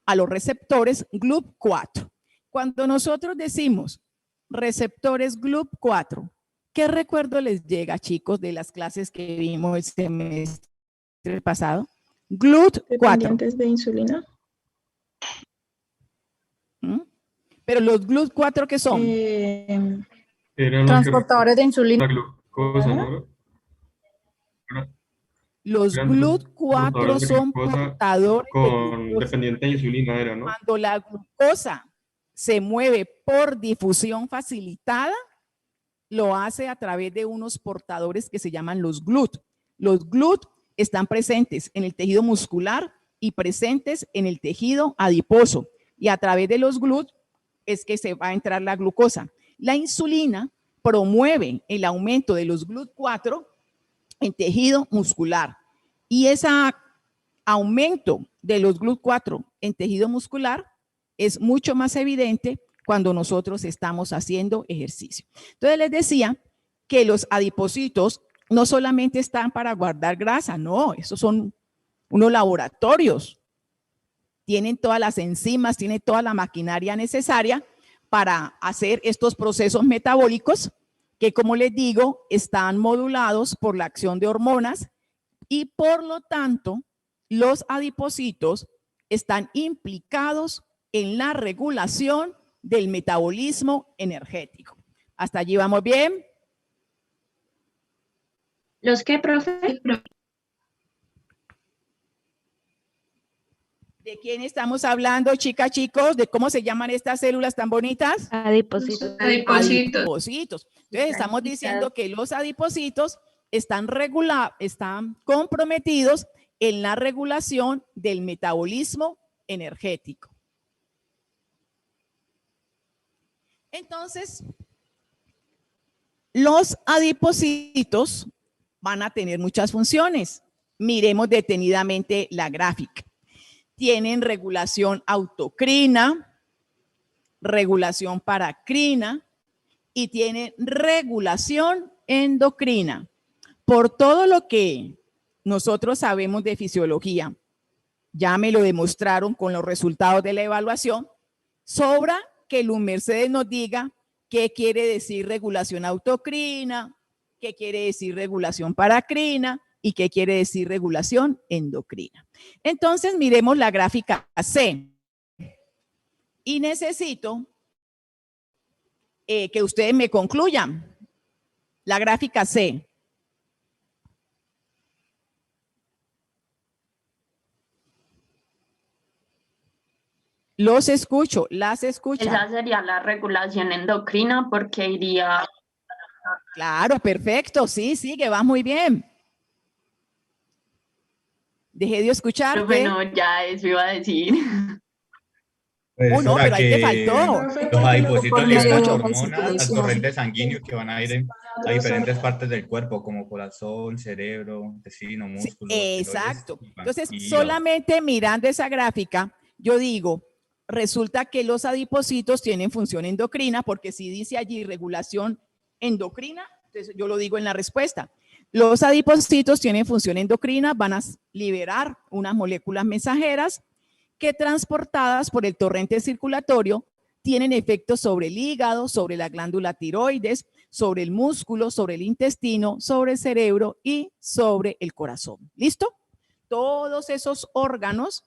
a los receptores GLUB4. Cuando nosotros decimos receptores GLUB4, ¿qué recuerdo les llega, chicos, de las clases que vimos el semestre pasado? GLUT4. ¿Dependientes de insulina? Pero los GLUT4, ¿qué son? Transportadores de insulina. Glucosa, ¿no? Los GLUT4 son portadores con dependiente de insulina, era, ¿no? Cuando la glucosa se mueve por difusión facilitada, lo hace a través de unos portadores que se llaman los GLUT. Los GLUT están presentes en el tejido muscular y presentes en el tejido adiposo. Y a través de los GLUT es que se va a entrar la glucosa. La insulina promueve el aumento de los GLUT4 en tejido muscular. Y ese aumento de los GLUT4 en tejido muscular es mucho más evidente cuando nosotros estamos haciendo ejercicio. Entonces les decía que los adipocitos no solamente están para guardar grasa, no, esos son unos laboratorios. Tienen todas las enzimas, tienen toda la maquinaria necesaria para hacer estos procesos metabólicos que, como les digo, están modulados por la acción de hormonas y por lo tanto los adipocitos están implicados en la regulación del metabolismo energético. ¿Hasta allí vamos bien? ¿Los qué, profe? ¿De quién estamos hablando, chicas, chicos? ¿De cómo se llaman estas células tan bonitas? Adipocitos. Adipocitos. Entonces, estamos diciendo que los adipocitos están comprometidos en la regulación del metabolismo energético. Entonces, los adipocitos van a tener muchas funciones. Miremos detenidamente la gráfica. Tienen regulación autocrina, regulación paracrina y tienen regulación endocrina. Por todo lo que nosotros sabemos de fisiología, ya me lo demostraron con los resultados de la evaluación, sobra que Luz Mercedes nos diga qué quiere decir regulación autocrina, qué quiere decir regulación paracrina y qué quiere decir regulación endocrina. Entonces, miremos la gráfica C. Y necesito que ustedes me concluyan. La gráfica C. Los escucho, las escucho. Esa sería la regulación endocrina porque iría... Claro, perfecto, sí, que va muy bien. Dejé de escucharte. Bueno, ya eso iba a decir. Pues, no, o sea, pero ahí te que faltó. los adipocitos liberan Escucho. hormonas al torrente sanguíneo que van a ir a diferentes partes del cuerpo, como corazón, cerebro, intestino, músculo. Exacto. Entonces, y hígado. solamente mirando esa gráfica, yo digo, resulta que los adipocitos tienen función endocrina, porque si dice allí regulación endocrina, entonces yo lo digo en la respuesta. Los adipocitos tienen función endocrina, van a liberar unas moléculas mensajeras que transportadas por el torrente circulatorio tienen efectos sobre el hígado, sobre la glándula tiroides, sobre el músculo, sobre el intestino, sobre el cerebro y sobre el corazón. ¿Listo? Todos esos órganos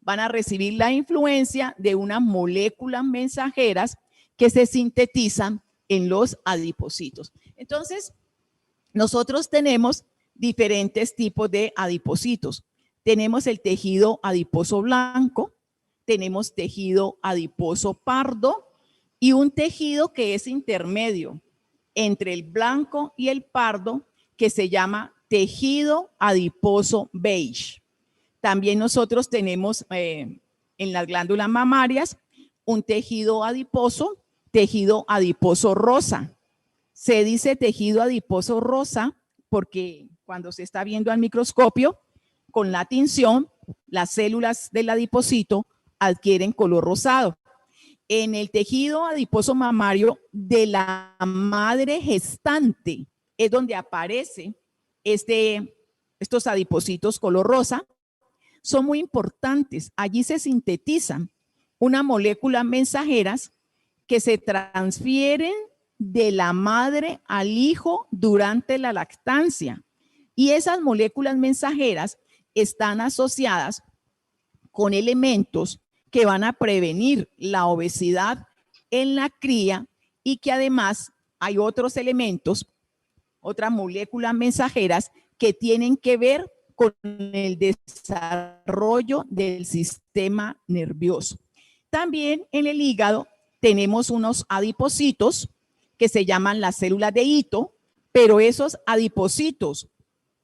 van a recibir la influencia de unas moléculas mensajeras que se sintetizan en los adipocitos. Entonces, nosotros tenemos diferentes tipos de adipocitos. Tenemos el tejido adiposo blanco, tenemos tejido adiposo pardo y un tejido que es intermedio entre el blanco y el pardo que se llama tejido adiposo beige. También nosotros tenemos en las glándulas mamarias un tejido adiposo rosa. Se dice tejido adiposo rosa porque cuando se está viendo al microscopio, con la tinción, las células del adipocito adquieren color rosado. En el tejido adiposo mamario de la madre gestante es donde aparece estos adipocitos color rosa. Son muy importantes. Allí se sintetizan unas moléculas mensajeras que se transfieren de la madre al hijo durante la lactancia. Y esas moléculas mensajeras están asociadas con elementos que van a prevenir la obesidad en la cría y que además hay otros elementos, otras moléculas mensajeras que tienen que ver con el desarrollo del sistema nervioso. También en el hígado tenemos unos adipocitos que se llaman las células de Ito, pero esos adipocitos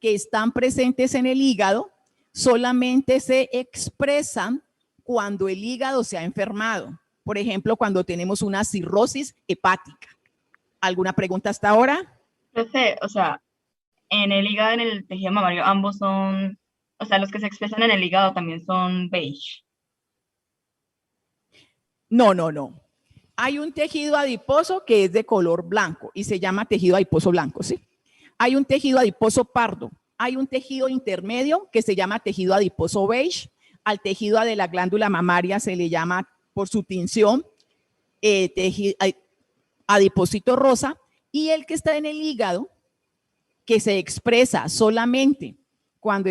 que están presentes en el hígado solamente se expresan cuando el hígado se ha enfermado. Por ejemplo, cuando tenemos una cirrosis hepática. ¿Alguna pregunta hasta ahora? Profe, o sea, en el hígado, en el tejido mamario, ambos son, o sea, los que se expresan en el hígado también son beige. No. Hay un tejido adiposo que es de color blanco y se llama tejido adiposo blanco, ¿sí? Hay un tejido adiposo pardo. Hay un tejido intermedio que se llama tejido adiposo beige. Al tejido de la glándula mamaria se le llama, por su tinción, adipocito rosa. Y el que está en el hígado, que se expresa solamente cuando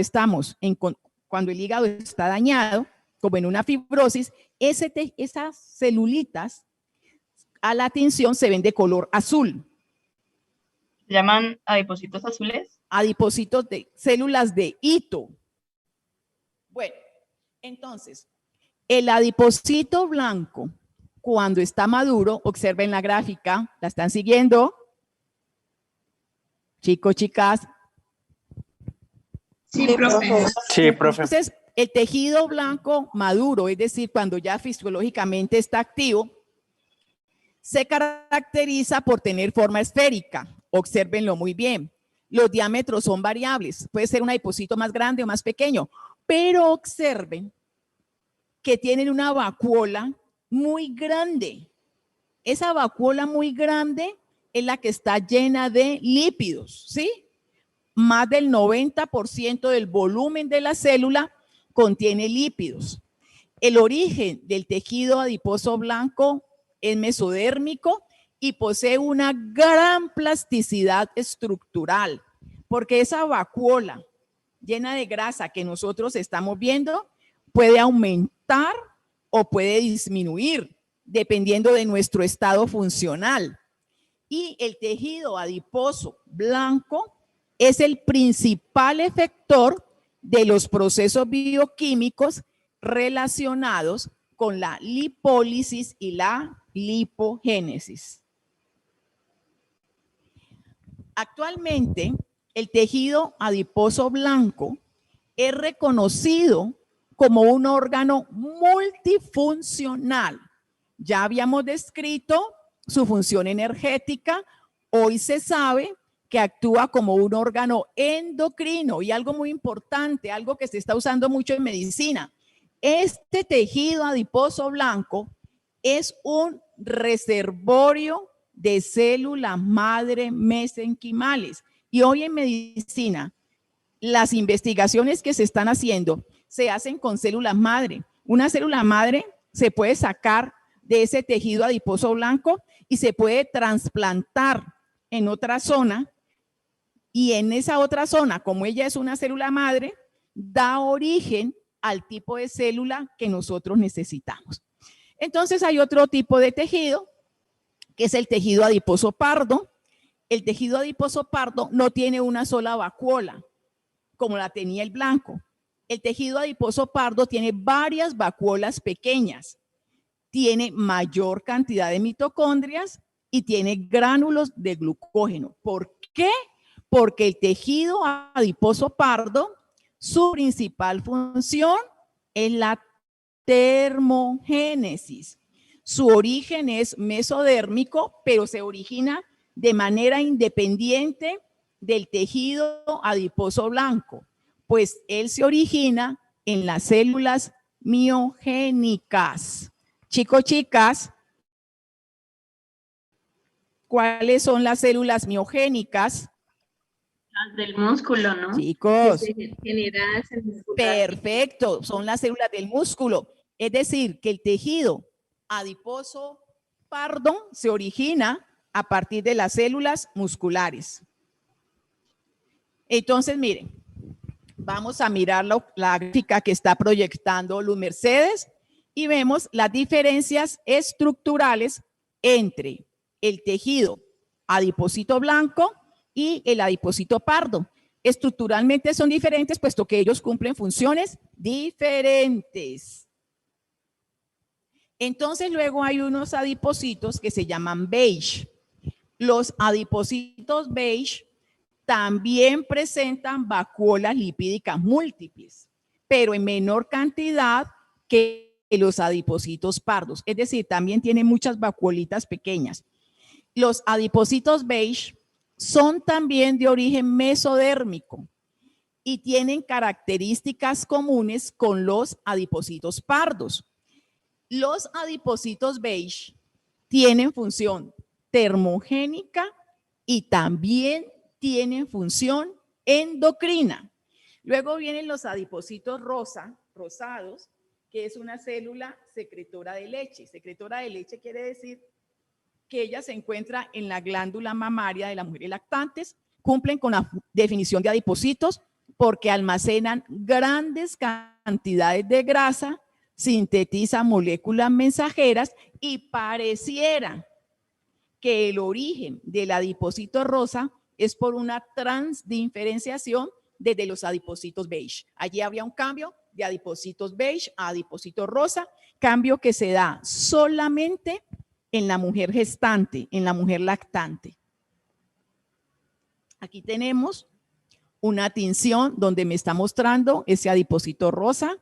cuando el hígado está dañado, como en una fibrosis, esas celulitas a la tinción se ven de color azul. ¿Se llaman adipocitos azules? Adipocitos de células de Ito. Bueno, entonces, el adipocito blanco, cuando está maduro, observen la gráfica, ¿la están siguiendo? Chicos, chicas. Sí, profe. Sí, profe. Entonces, el tejido blanco maduro, es decir, cuando ya fisiológicamente está activo, se caracteriza por tener forma esférica. Obsérvenlo muy bien. Los diámetros son variables. Puede ser un adipocito más grande o más pequeño, pero observen que tienen una vacuola muy grande. Esa vacuola muy grande es la que está llena de lípidos, ¿sí? Más del 90% del volumen de la célula contiene lípidos. El origen del tejido adiposo blanco es mesodérmico y posee una gran plasticidad estructural, porque esa vacuola llena de grasa que nosotros estamos viendo puede aumentar o puede disminuir dependiendo de nuestro estado funcional. Y el tejido adiposo blanco es el principal efector de los procesos bioquímicos relacionados con la lipólisis y la lipogénesis. Actualmente, el tejido adiposo blanco es reconocido como un órgano multifuncional. Ya habíamos descrito su función energética. Hoy se sabe que actúa como un órgano endocrino y algo muy importante, algo que se está usando mucho en medicina. Este tejido adiposo blanco es un reservorio de células madre mesenquimales. Y hoy en medicina, las investigaciones que se están haciendo se hacen con células madre. Una célula madre se puede sacar de ese tejido adiposo blanco y se puede trasplantar en otra zona, y en esa otra zona, como ella es una célula madre, da origen al tipo de célula que nosotros necesitamos. Entonces hay otro tipo de tejido, que es el tejido adiposo pardo. El tejido adiposo pardo no tiene una sola vacuola, como la tenía el blanco. El tejido adiposo pardo tiene varias vacuolas pequeñas, tiene mayor cantidad de mitocondrias y tiene gránulos de glucógeno. ¿Por qué? Porque el tejido adiposo pardo, su principal función es la termogénesis. Su origen es mesodérmico, pero se origina de manera independiente del tejido adiposo blanco, pues él se origina en las células miogénicas. Chicos, chicas, ¿cuáles son las células miogénicas? Las del músculo, ¿no? Chicos, Generadas en muscular. perfecto, son las células del músculo. Es decir, que el tejido adiposo pardo se origina a partir de las células musculares. Entonces, miren, vamos a mirar la gráfica que está proyectando Luz Mercedes y vemos las diferencias estructurales entre el tejido adipocito blanco y el adipocito pardo. Estructuralmente son diferentes, puesto que ellos cumplen funciones diferentes. Entonces, luego hay unos adipocitos que se llaman beige. Los adipocitos beige también presentan vacuolas lipídicas múltiples, pero en menor cantidad que los adipocitos pardos. Es decir, también tienen muchas vacuolitas pequeñas. Los adipocitos beige son también de origen mesodérmico y tienen características comunes con los adipocitos pardos. Los adipocitos beige tienen función termogénica y también tienen función endocrina. Luego vienen los adipocitos rosados, que es una célula secretora de leche. Secretora de leche quiere decir que ella se encuentra en la glándula mamaria de las mujeres lactantes, cumplen con la definición de adipocitos porque almacenan grandes cantidades de grasa, sintetizan moléculas mensajeras y pareciera que el origen del adipocito rosa es por una transdiferenciación desde los adipocitos beige. Allí había un cambio de adipocitos beige a adipocito rosa, cambio que se da solamente en la mujer gestante, en la mujer lactante. Aquí tenemos una tinción donde me está mostrando ese adipocito rosa.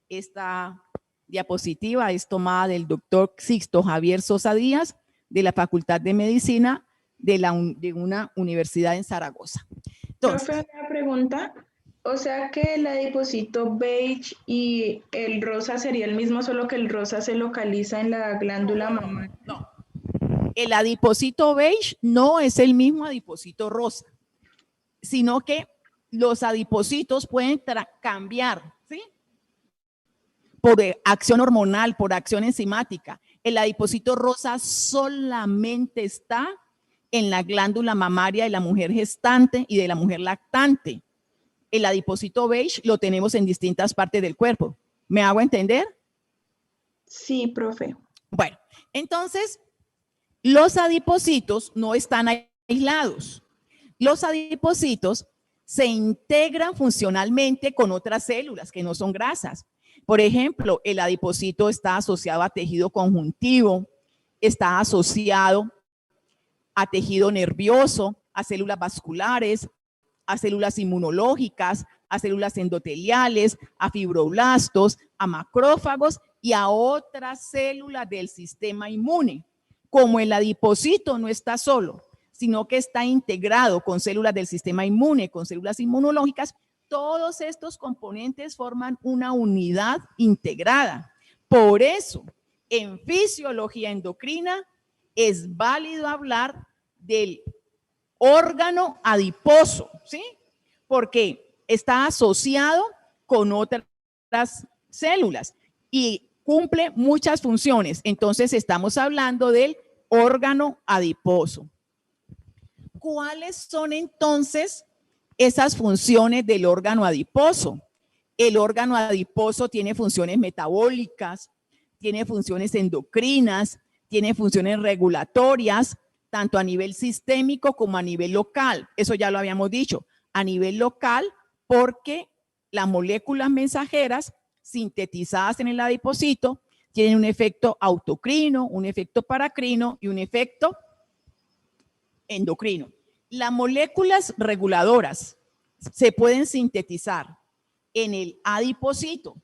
Esta diapositiva es tomada del doctor Sixto Javier Sosa Díaz de la Facultad de Medicina de una universidad en Zaragoza. Entonces, Profe, una pregunta. O sea que el adipocito beige y el rosa sería el mismo, solo que el rosa se localiza en la glándula mamaria. No. El adipocito beige no es el mismo adipocito rosa, sino que los adipocitos pueden cambiar, ¿sí? Por acción hormonal, por acción enzimática. El adipocito rosa solamente está en la glándula mamaria de la mujer gestante y de la mujer lactante. El adipocito beige lo tenemos en distintas partes del cuerpo. ¿Me hago entender? Sí, profe. Bueno, entonces, los adipocitos no están aislados. Los adipocitos se integran funcionalmente con otras células que no son grasas. Por ejemplo, el adipocito está asociado a tejido conjuntivo, está asociado a tejido nervioso, a células vasculares, a células inmunológicas, a células endoteliales, a fibroblastos, a macrófagos y a otras células del sistema inmune. Como el adipocito no está solo, sino que está integrado con células del sistema inmune, con células inmunológicas, todos estos componentes forman una unidad integrada. Por eso, en fisiología endocrina es válido hablar del órgano adiposo, ¿sí? Porque está asociado con otras células y cumple muchas funciones. Entonces, estamos hablando del órgano adiposo. ¿Cuáles son entonces esas funciones del órgano adiposo? El órgano adiposo tiene funciones metabólicas, tiene funciones endocrinas, tiene funciones regulatorias, tanto a nivel sistémico como a nivel local. Eso ya lo habíamos dicho. A nivel local, porque las moléculas mensajeras sintetizadas en el adipocito tienen un efecto autocrino, un efecto paracrino y un efecto endocrino. Las moléculas reguladoras se pueden sintetizar en el adipocito,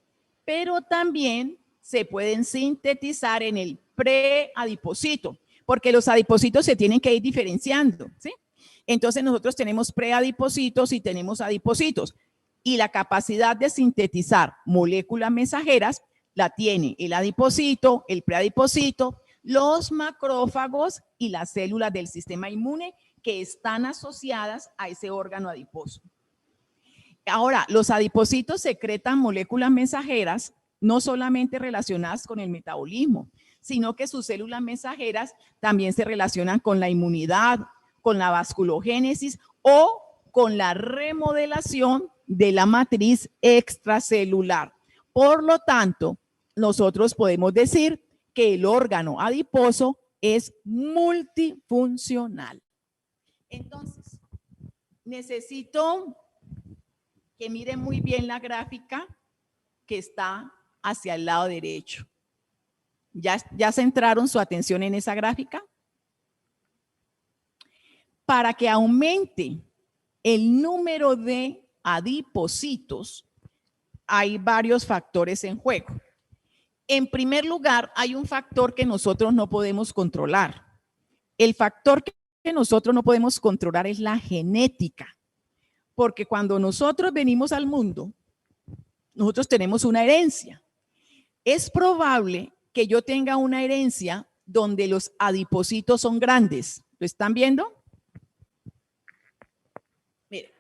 pero también se pueden sintetizar en el preadipocito, porque los adipocitos se tienen que ir diferenciando, ¿sí? Entonces nosotros tenemos preadipocitos y tenemos adipocitos, y la capacidad de sintetizar moléculas mensajeras la tiene el adipocito, el preadipocito, los macrófagos y las células del sistema inmune que están asociadas a ese órgano adiposo. Ahora, los adipocitos secretan moléculas mensajeras no solamente relacionadas con el metabolismo, sino que sus células mensajeras también se relacionan con la inmunidad, con la vasculogénesis o con la remodelación de la matriz extracelular. Por lo tanto, nosotros podemos decir que el órgano adiposo es multifuncional. Entonces, necesito que miren muy bien la gráfica que está hacia el lado derecho. ¿Ya centraron su atención en esa gráfica? Para que aumente el número de adipocitos, hay varios factores en juego. En primer lugar, hay un factor que nosotros no podemos controlar. El factor que nosotros no podemos controlar es la genética, porque cuando nosotros venimos al mundo, nosotros tenemos una herencia. Es probable que yo tenga una herencia donde los adipocitos son grandes. ¿Lo están viendo? Mire,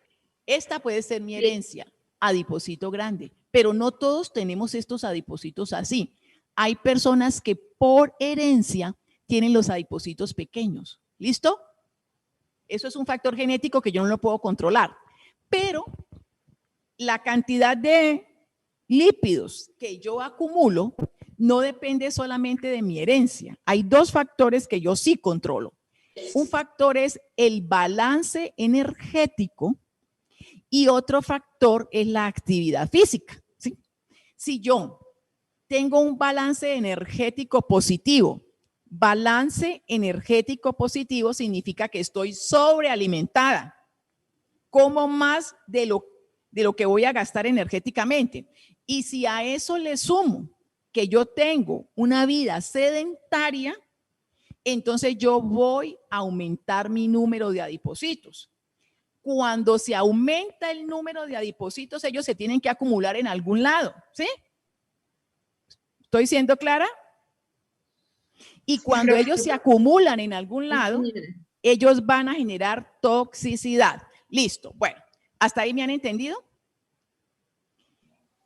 esta puede ser mi herencia, adipocito grande, pero no todos tenemos estos adipocitos así. Hay personas que por herencia tienen los adipocitos pequeños. ¿Listo? Eso es un factor genético que yo no lo puedo controlar. Pero la cantidad de lípidos que yo acumulo no depende solamente de mi herencia. Hay dos factores que yo sí controlo. Un factor es el balance energético y otro factor es la actividad física, ¿sí? Si yo tengo un balance energético positivo, balance energético positivo significa que estoy sobrealimentada, como más de lo que voy a gastar energéticamente. Y si a eso le sumo que yo tengo una vida sedentaria, entonces yo voy a aumentar mi número de adipocitos. Cuando se aumenta el número de adipocitos, ellos se tienen que acumular en algún lado, ¿sí? ¿Estoy siendo clara? Y cuando ellos se acumulan en algún lado, ellos van a generar toxicidad. Listo. Bueno, ¿hasta ahí me han entendido?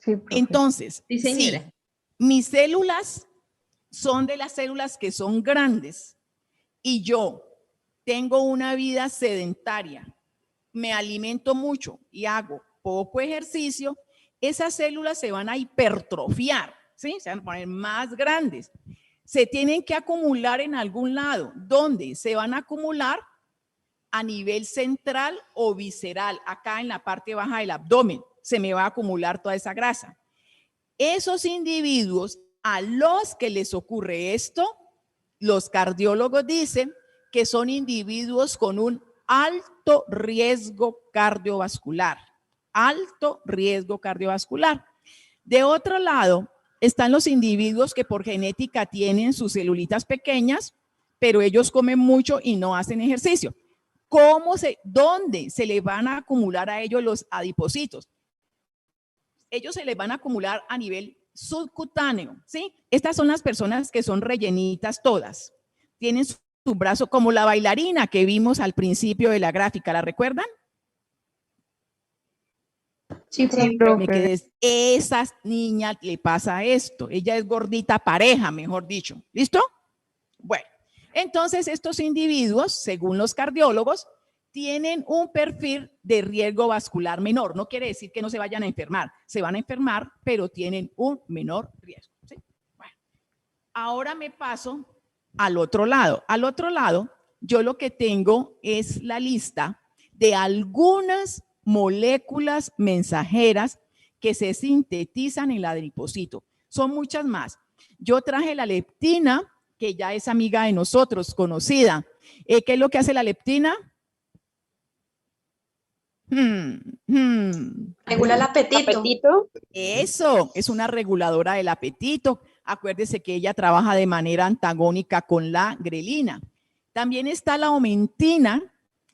Sí, profe. Entonces, Sí, señora. si mis células son de las células que son grandes y yo tengo una vida sedentaria, me alimento mucho y hago poco ejercicio, esas células se van a hipertrofiar, ¿sí? Se van a poner más grandes. Se tienen que acumular en algún lado. ¿Dónde? Se van a acumular a nivel central o visceral, acá en la parte baja del abdomen. Se me va a acumular toda esa grasa. Esos individuos a los que les ocurre esto, los cardiólogos dicen que son individuos con un alto riesgo cardiovascular. Alto riesgo cardiovascular. De otro lado, están los individuos que por genética tienen sus celulitas pequeñas, pero ellos comen mucho y no hacen ejercicio. ¿Dónde se les van a acumular a ellos los adipocitos? Ellos se les van a acumular a nivel subcutáneo, ¿sí? Estas son las personas que son rellenitas todas. Tienen su brazo como la bailarina que vimos al principio de la gráfica, ¿la recuerdan? Sí, profe. Esa niña le pasa esto. Ella es gordita pareja, mejor dicho. ¿Listo? Bueno, entonces estos individuos, según los cardiólogos, tienen un perfil de riesgo vascular menor. No quiere decir que no se vayan a enfermar. Se van a enfermar, pero tienen un menor riesgo, ¿sí? Bueno, ahora me paso al otro lado. Al otro lado, yo lo que tengo es la lista de algunas moléculas mensajeras que se sintetizan en el adipocito. Son muchas más. Yo traje la leptina, que ya es amiga de nosotros, conocida. ¿Qué es lo que hace la leptina? Regula el apetito. Eso, es una reguladora del apetito. Acuérdese que ella trabaja de manera antagónica con la grelina. También está la omentina.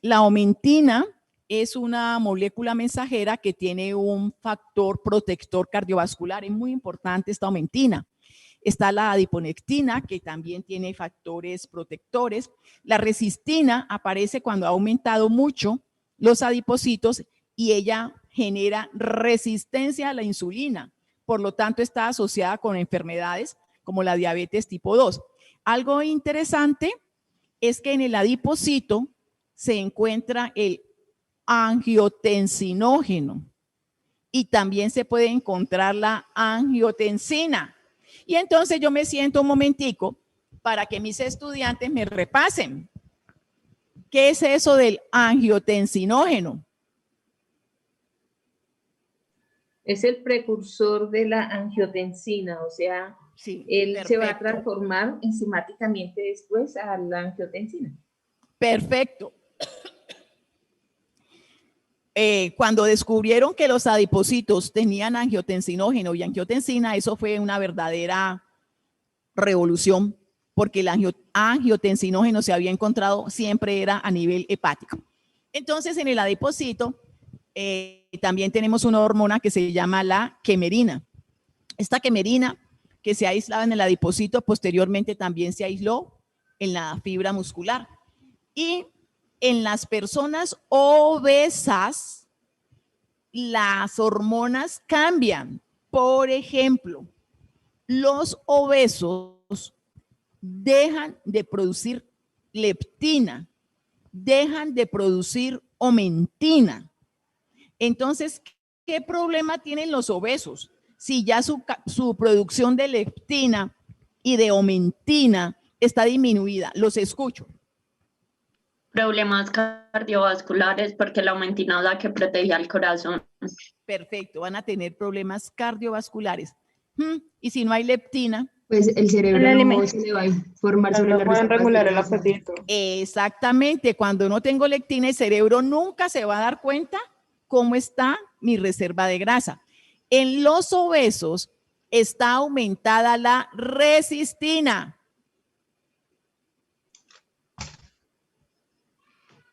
La omentina es una molécula mensajera que tiene un factor protector cardiovascular. Es muy importante esta omentina. Está la adiponectina, que también tiene factores protectores. La resistina aparece cuando ha aumentado mucho los adipocitos y ella genera resistencia a la insulina. Por lo tanto, está asociada con enfermedades como la diabetes tipo 2. Algo interesante es que en el adipocito se encuentra el angiotensinógeno y también se puede encontrar la angiotensina. Y entonces yo me siento un momentico para que mis estudiantes me repasen. ¿Qué es eso del angiotensinógeno? Es el precursor de la angiotensina, o sea, sí, él perfecto. Se va a transformar enzimáticamente después a la angiotensina. Perfecto. Cuando descubrieron que los adipocitos tenían angiotensinógeno y angiotensina, eso fue una verdadera revolución, porque el angiotensinógeno se había encontrado, siempre era a nivel hepático. Entonces, en el adipocito también tenemos una hormona que se llama la quemerina. Esta quemerina, que se ha aislado en el adipocito, posteriormente también se aisló en la fibra muscular. Y en las personas obesas, las hormonas cambian. Por ejemplo, los obesos dejan de producir leptina, dejan de producir omentina. Entonces, ¿qué problema tienen los obesos? Si ya su producción de leptina y de omentina está disminuida. Los escucho. Problemas cardiovasculares porque la aumentina es la que protege al corazón. Perfecto, van a tener problemas cardiovasculares. Y si no hay leptina, pues el cerebro no se le va a formar sobre la pueden regular el apetito. Exactamente, cuando no tengo leptina, el cerebro nunca se va a dar cuenta cómo está mi reserva de grasa. En los obesos está aumentada la resistina.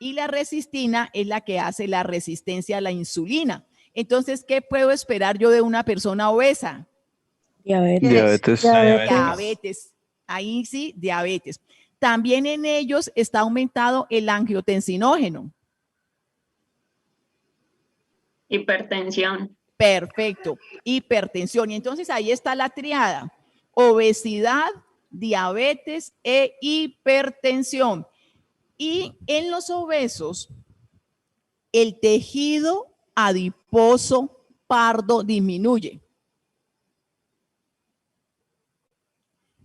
Y la resistina es la que hace la resistencia a la insulina. Entonces, ¿qué puedo esperar yo de una persona obesa? Diabetes. Ahí sí, diabetes. También en ellos está aumentado el angiotensinógeno. Hipertensión. Perfecto, hipertensión. Y entonces ahí está la triada: obesidad, diabetes e hipertensión. Y en los obesos, el tejido adiposo pardo disminuye.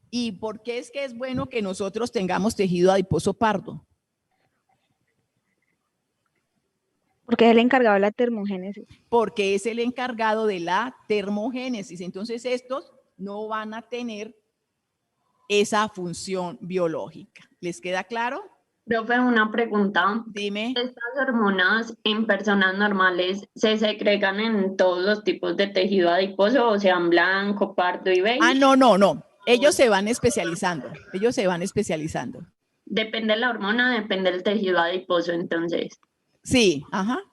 ¿Y por qué es que es bueno que nosotros tengamos tejido adiposo pardo? Porque es el encargado de la termogénesis. Porque es el encargado de la termogénesis. Entonces estos no van a tener esa función biológica. ¿Les queda claro? Profe, una pregunta. Dime. ¿Estas hormonas en personas normales se segregan en todos los tipos de tejido adiposo, o sean blanco, pardo y beige? Ah, no. Ellos se van especializando. Depende de la hormona, depende del tejido adiposo, entonces. Sí,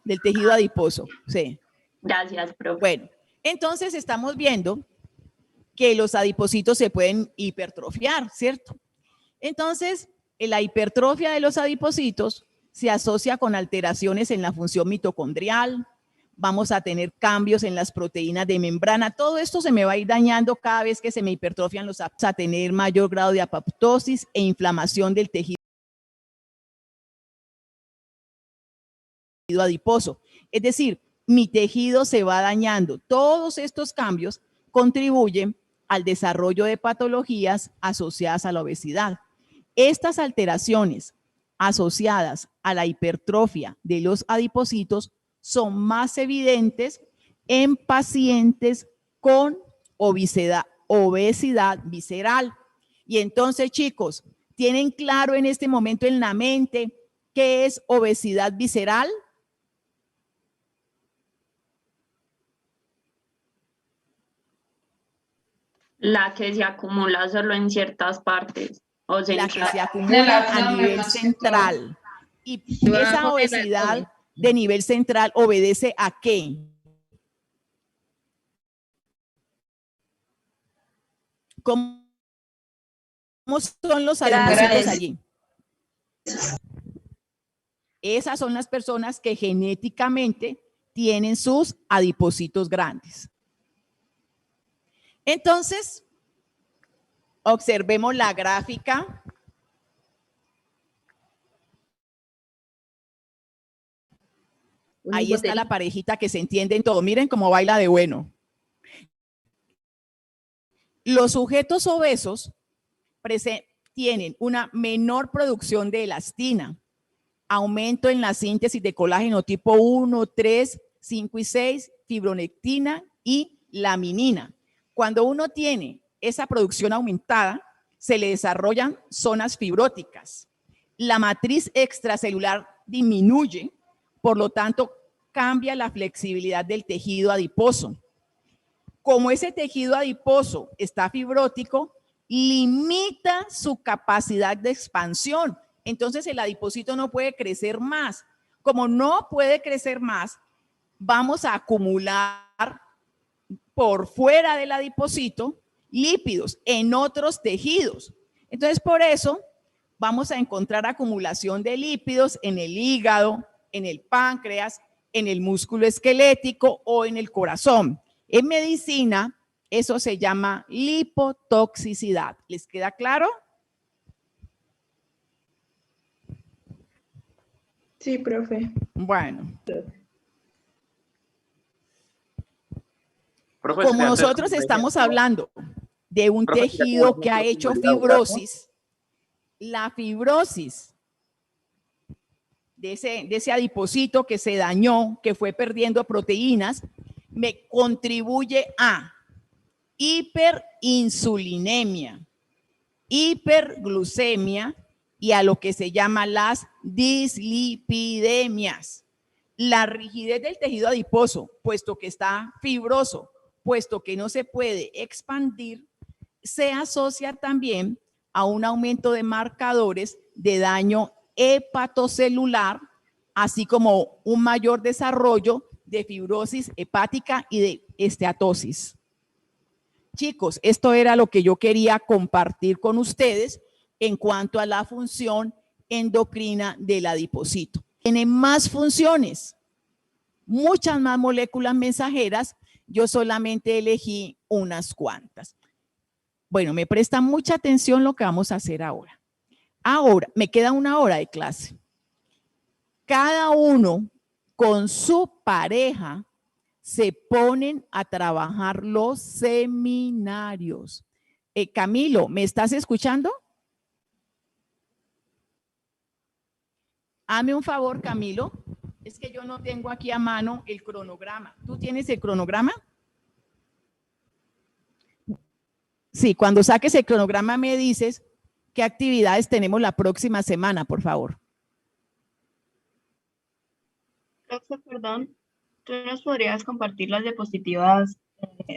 del tejido adiposo, sí. Gracias, profe. Bueno, entonces estamos viendo que los adipocitos se pueden hipertrofiar, ¿cierto? Entonces, la hipertrofia de los adipocitos se asocia con alteraciones en la función mitocondrial, vamos a tener cambios en las proteínas de membrana, todo esto se me va a ir dañando cada vez que se me hipertrofian los adipocitos, a tener mayor grado de apoptosis e inflamación del tejido adiposo. Es decir, mi tejido se va dañando. Todos estos cambios contribuyen al desarrollo de patologías asociadas a la obesidad. Estas alteraciones asociadas a la hipertrofia de los adipocitos son más evidentes en pacientes con obesidad visceral. Y entonces, chicos, ¿tienen claro en este momento en la mente qué es obesidad visceral? La que se acumula solo en ciertas partes. O la que se acumula a nivel central. Y esa obesidad de nivel central obedece ¿a qué? ¿Cómo son los adipocitos allí? Esas son las personas que genéticamente tienen sus adipocitos grandes. Entonces, observemos la gráfica. Ahí está la parejita que se entiende en todo. Miren cómo baila de bueno. Los sujetos obesos tienen una menor producción de elastina, aumento en la síntesis de colágeno tipo 1, 3, 5 y 6, fibronectina y laminina. Cuando uno tiene esa producción aumentada, se le desarrollan zonas fibróticas. La matriz extracelular disminuye, por lo tanto, cambia la flexibilidad del tejido adiposo. Como ese tejido adiposo está fibrótico, limita su capacidad de expansión. Entonces, el adipocito no puede crecer más. Como no puede crecer más, vamos a acumular por fuera del adipocito lípidos en otros tejidos. Entonces, por eso vamos a encontrar acumulación de lípidos en el hígado, en el páncreas, en el músculo esquelético o en el corazón. En medicina, eso se llama lipotoxicidad. ¿Les queda claro? Sí, profe. Bueno. Como nosotros estamos hablando de un tejido que ha hecho fibrosis, la fibrosis de ese adipocito que se dañó, que fue perdiendo proteínas, me contribuye a hiperinsulinemia, hiperglucemia y a lo que se llama las dislipidemias. La rigidez del tejido adiposo, puesto que está fibroso, puesto que no se puede expandir, se asocia también a un aumento de marcadores de daño hepatocelular, así como un mayor desarrollo de fibrosis hepática y de esteatosis. Chicos, esto era lo que yo quería compartir con ustedes en cuanto a la función endocrina del adipocito. Tiene más funciones, muchas más moléculas mensajeras. Yo solamente elegí unas cuantas. Bueno, me prestan mucha atención lo que vamos a hacer ahora. Ahora, me queda 1 hora de clase. Cada uno con su pareja se ponen a trabajar los seminarios. Camilo, ¿me estás escuchando? Hazme un favor, Camilo. Es que yo no tengo aquí a mano el cronograma. ¿Tú tienes el cronograma? Sí, cuando saques el cronograma me dices qué actividades tenemos la próxima semana, por favor. Profe, perdón, ¿tú nos podrías compartir las diapositivas,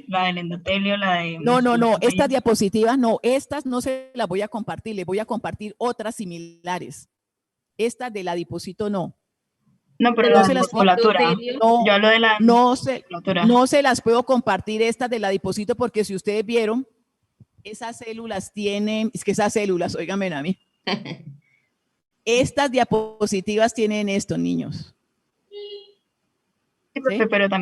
la del endotelio, la de... No, estas diapositivas no, estas no se las voy a compartir, les voy a compartir otras similares. Estas de la diaposito no. No, pero no se las musculatura. No, yo hablo de la musculatura. No se las puedo compartir estas de la diaposito porque si ustedes vieron, esas células tienen, es que esas células, óigame a mí. Estas diapositivas tienen esto, niños. Sí, profe, pero también